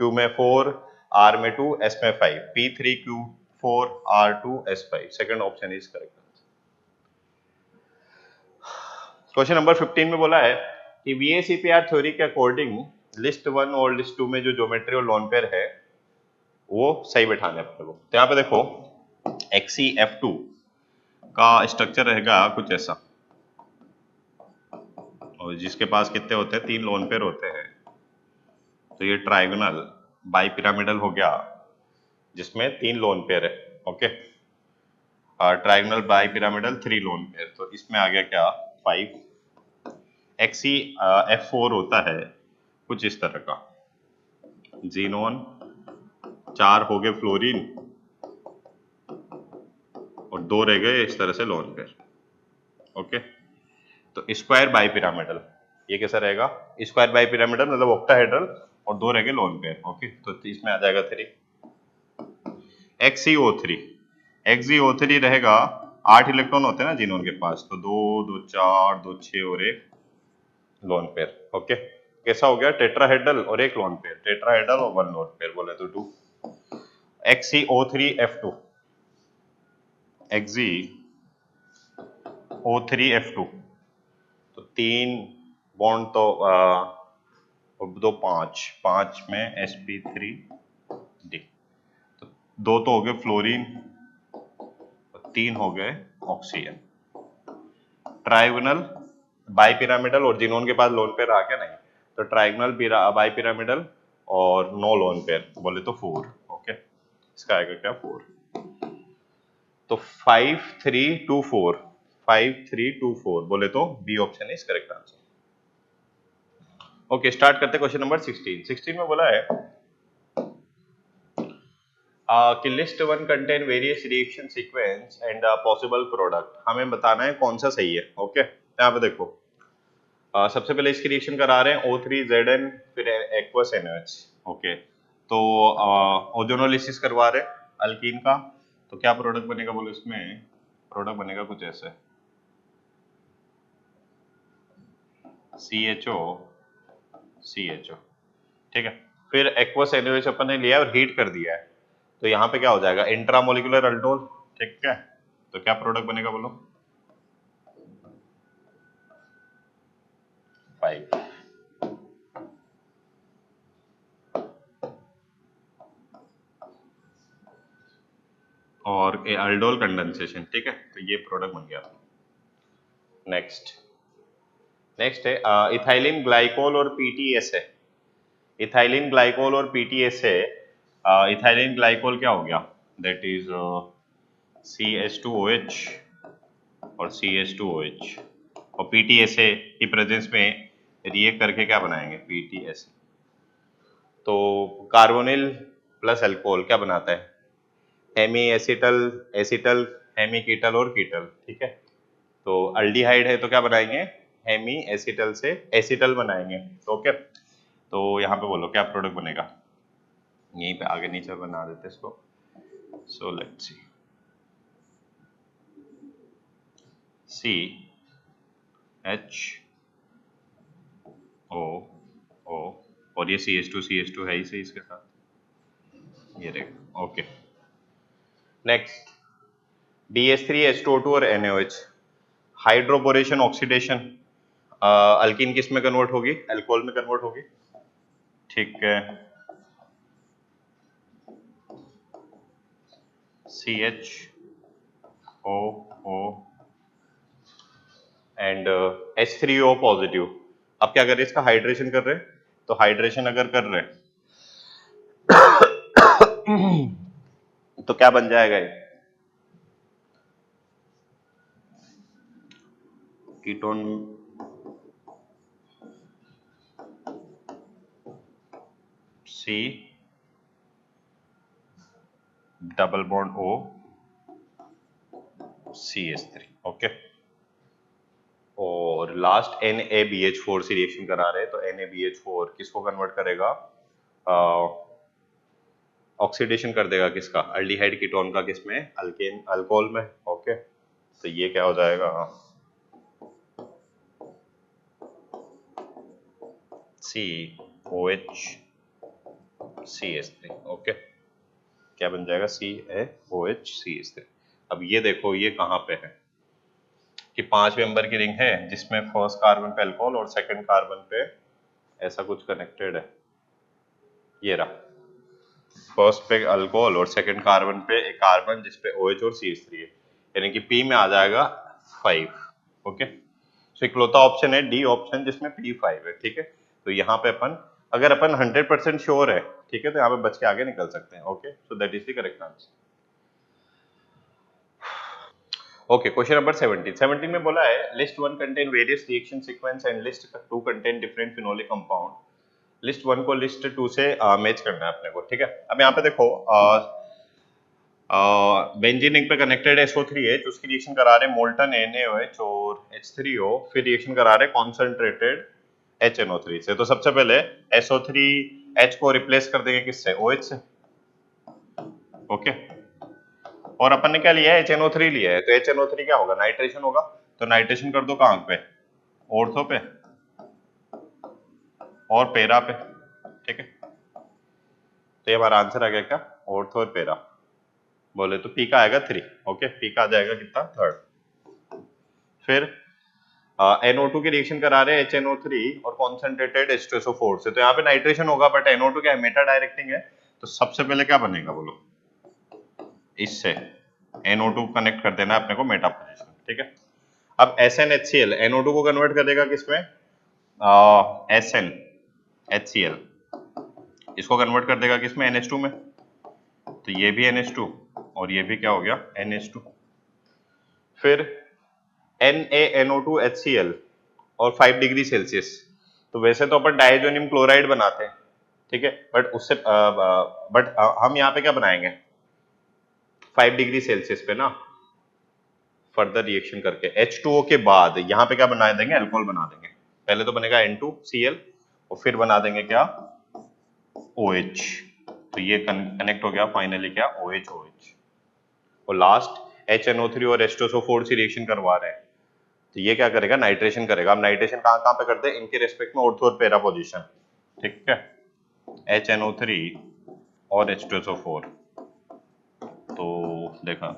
Q में 4, R में 2, S में 5, P3Q4 R2 S5, second option is correct. Question number 15 में बोला है कि VACPR थ्योरी के अकॉर्डिंग लिस्ट 1 और लिस्ट 2 में जो ज्योमेट्री और लोन पेयर है वो सही बैठाने अपने को। तो यहाँ पे देखो XeF2 का स्ट्रक्चर रहेगा कुछ ऐसा, और जिसके पास कितने होते हैं, 3 लोन पेयर होते हैं। तो ये ट्राइगोनल बाई पिरामिडल हो गया जिसमें 3 लोन पेयर है। Okay, trigonal bi pyramidal 3 lone pair, तो इसमें आ गया क्या 5। XeF4 होता है कुछ इस तरह का, जीनोन 4 हो गए फ्लोरीन और 2 रह गए इस तरह से लोन पेयर। ओके, तो स्क्वायर बाई पिरामिडल, ये कैसा रहेगा, स्क्वायर बाई पिरामिडल मतलब ऑक्टाहेड्रल, और 2 रह गए लोन पेयर। ओके, तो इसमें आ जाएगा 3। XeO3 रहेगा, 8 इलेक्ट्रॉन होते हैं ना जीनोन के पास, तो 2 2 4 2 6 और एक लोन पेयर। ओके, कैसा हो गया, टेट्राहेड्रल और एक लोन पेयर, टेट्राहेड्रल और 1 लोन पेयर, बोले तो 2। XeO3F2, XeO3F2, तो 3 बॉन्ड तो 2 5 5 में sp3d, तो 2 तो हो गए फ्लोरीन और 3 हो गए ऑक्सीजन। ट्राइगोनल बाई पिरामिडल और जिनोन के पास लोन पेयर आ गया नहीं, तो ट्राइगोनल बाई पिरामिडल और नो लोन पेयर, बोले तो 4। ओके, इसका आएगा क्या 4। तो 5 3 2 4, 5 3 2 4, बोले तो b option is correct answer. Okay, start करते क्वेश्चन नंबर 16। 16 में बोला है कि list 1 contain various reaction sequence and possible product, हमें बताना है कौन सा सही है। ओके, यहाँ पे देखो सबसे पहले इसकी रिएक्शन करा रहे हैं O3Zn फिर एक्वस NaOH। ओके, तो ओजोनोलिसिस करवा रहे हैं अल्कीन का, तो क्या प्रोडक्ट बनेगा, बोलो इसमें प्रोडक्ट बनेगा कुछ ऐसे, CHO CHO। ठीक है, फिर एक्वस NaOH अपन ने लिया और हीट कर दिया है, तो यहाँ पे क्या हो जाएगा, इंट्रामोलिकुलर अल्डोल। ठीक है, तो क्या प्रोडक्ट बनेगा बोलो 5। और अल्डोल कंडेंसेशन। ठीक है, तो ये प्रोडक्ट बन गया। नेक्स्ट नेक्स्ट है इथाइलिन ग्लाइकोल और PTS है। इथाइलिन ग्लाइकोल और PTS है। इथाइलिन ग्लाइकोल क्या हो गया, दैट इज CH2OH और CH2OH, और PTSA की प्रेजेंस में रिएक्ट करके क्या बनाएंगे PTS। तो कार्बोनिल प्लस अल्कोहल क्या बनाता है, हेमी एसिटल एसिटल, हेमी कीटल और कीटल। ठीक है, तो अल्डिहाइड है तो क्या बनाएंगे, हेमी एसिटल से एसिटल बनाएंगे। ओके, तो यहाँ पे बोलो क्या प्रोडक्ट बनेगा, यहीं पे आगे नीचे बना देते इसको। सो लेट्स सी CHO और ये CH2 है ही सही इसके साथ, ये रहेगा। ओके, नेक्स्ट BH3H2O2 और NaOH, हाइड्रोबोरेशन ऑक्सीडेशन, अल्कीन किस में कन्वर्ट होगी, अल्कोहल में कन्वर्ट होगी। ठीक है, CHOO एंड H3O पॉजिटिव। अब क्या कर रहे हैं, इसका हाइड्रेशन कर रहे हैं, तो हाइड्रेशन अगर कर रहे हैं तो क्या बन जाएगा ये, ketone C double bond O CH3। Okay, और लास्ट NaBH4 से रिएक्शन करा रहे हैं, तो NaBH4 किसको कन्वर्ट करेगा, ऑक्सीडेशन कर देगा किसका, अल्डिहाइड कीटोन का, किसमें, अल्केन अल्कोहल में। ओके, तो ये क्या हो जाएगा, COH CH3। ओके, क्या बन जाएगा, CaOH CH3। अब ये देखो ये कहाँ पे है कि 5 मेंबर की रिंग है जिसमें फर्स्ट कार्बन पे अल्कोहल और सेकंड कार्बन पे ऐसा कुछ कनेक्टेड है, ये रहा, फर्स्ट पे अल्कोहल और सेकंड कार्बन पे एक कार्बन जिसपे OH और CH3 है, यानी कि P में आ जाएगा 5। ओके, सो इकलौता ऑप्शन है डी ऑप्शन जिसमें P5 है। ठीक है, तो यहाँ पे अपन अगर अपन 100% श्योर है, ठीक है, तो यहाँ पे बच के आगे निकल सकते हैं। Okay, so that is the correct answer. Okay, question number 17 में बोला है list one contain various reaction sequence and list two contain different phenolic compound. List one को लिस्ट टू से मैच करना है अपने को। ठीक है, अब यहाँ पे देखो बेंजीन रिंग पे कनेक्टेड SO3H, उसकी रिएक्शन करा रहे मोल्टन NaOH और H3O, फिर रिएक्शन करा रहे कॉन्सेंट्रेटेड HNO3 से। तो सबसे पहले SO3H को रिप्लेस कर देंगे किससे, OH से। ओके, और अपन ने क्या लिया है, HNO3 लिया है, तो HNO3 क्या होगा, नाइट्रेशन होगा, तो नाइट्रेशन कर दो कहाँ पे, ऑर्थो पे और पेरा पे। ठीक है, तो ये हमारा आंसर आ गया क्या, ऑर्थो और पेरा। बोले तो पी का आएगा 3। ओके, पी का आ जाएगा कितना, 3rd। फिर NO2 की रिएक्शन करा रहे हैं HNO3 और कॉन्सेंट्रेटेड H2SO4 से, तो यहाँ पे नाइट्रेशन होगा, बट NO2 क्या है, मेटा डायरेक्टिंग है, तो सबसे पहले क्या बनेगा बोलो, इससे NO2 कनेक्ट कर देना है अपने को मेटा पोजीशन। ठीक है, अब SnHCl NO2 को कन्वर्ट कर देगा किसमें, SnHCl इसको कन्वर्ट कर देगा किसमें, NH2 में, तो ये भी NH2 और ये भी क्या हो गया, NH2। फिर NaNO2HCl और 5 डिग्री सेल्सियस, तो वैसे तो अपन डाइजोनियम क्लोराइड बनाते हैं, ठीक है, बट उससे हम यहाँ पे क्या बनाएंगे, 5 डिग्री सेल्सियस पे ना फर्दर रिएक्शन करके H2O के बाद यहाँ पे क्या बना देंगे, अल्कोहल बना देंगे। पहले तो बनेगा N2Cl और फिर बना देंगे क्या, OH, तो ये कनेक्ट हो गया फाइनली क्या, OH। और लास्ट HNO3 और H2SO4 से रिएक्शन करवा रहे हैं, तो ये क्या करेगा, नाइट्रेशन करेगा। अब नाइट्रेशन कहाँ कहाँ पे करते हैं, इनके रेस्पेक्ट में ऑर्थो और पेरा पोजीशन। ठीक है, HNO3 और H2SO4, तो देखा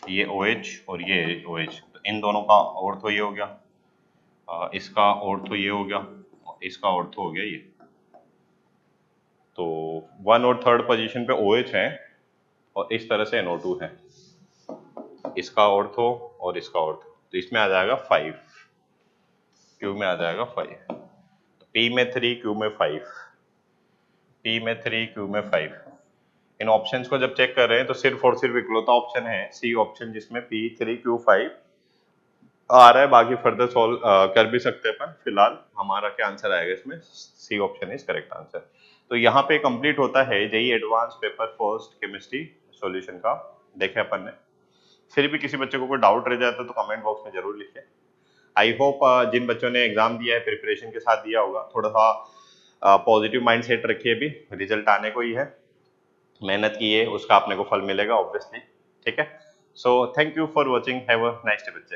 ये OH और ये OH, तो इन दोनों का ऑर्थो ये हो गया, इसका ऑर्थो ये हो गया, इसका ऑर्थो हो गया ये, तो 1 और 3rd पोजीशन पे OH है और इस तरह से NO2 है, इसका ऑर्थो और इसका ऑर्थो, तो इसमें आ जाएगा 5, Q में आ जाएगा 5, तो P में 3 Q में 5, P में 3 Q में 5। इन ऑप्शंस को जब चेक कर रहे हैं तो सिर्फ और सिर्फ इकलौता ऑप्शन है C ऑप्शन जिसमें P3Q5 आ रहा है, बाकी फर्दर सॉल्व कर भी सकते हैं अपन। फिलहाल हमारा क्या आंसर आएगा इसमें, C option is correct answer. तो यहाँ पे कंप्लीट होता है JEE advance paper first chemistry solution का, देखे अपन ने। फिर भी किसी बच्चे को कोई डाउट रह जाता है तो कमेंट बॉक्स में जरूर लिखिए। आई होप जिन बच्चों ने एग्जाम दिया है प्रिपरेशन के साथ दिया होगा, थोड़ा सा पॉजिटिव माइंड सेट रखिए, भी रिजल्ट आने को ही है, मेहनत की है उसका अपने को फल मिलेगा ऑब्वियसली। ठीक है, so thank you for watching, have a nice day बच्चे।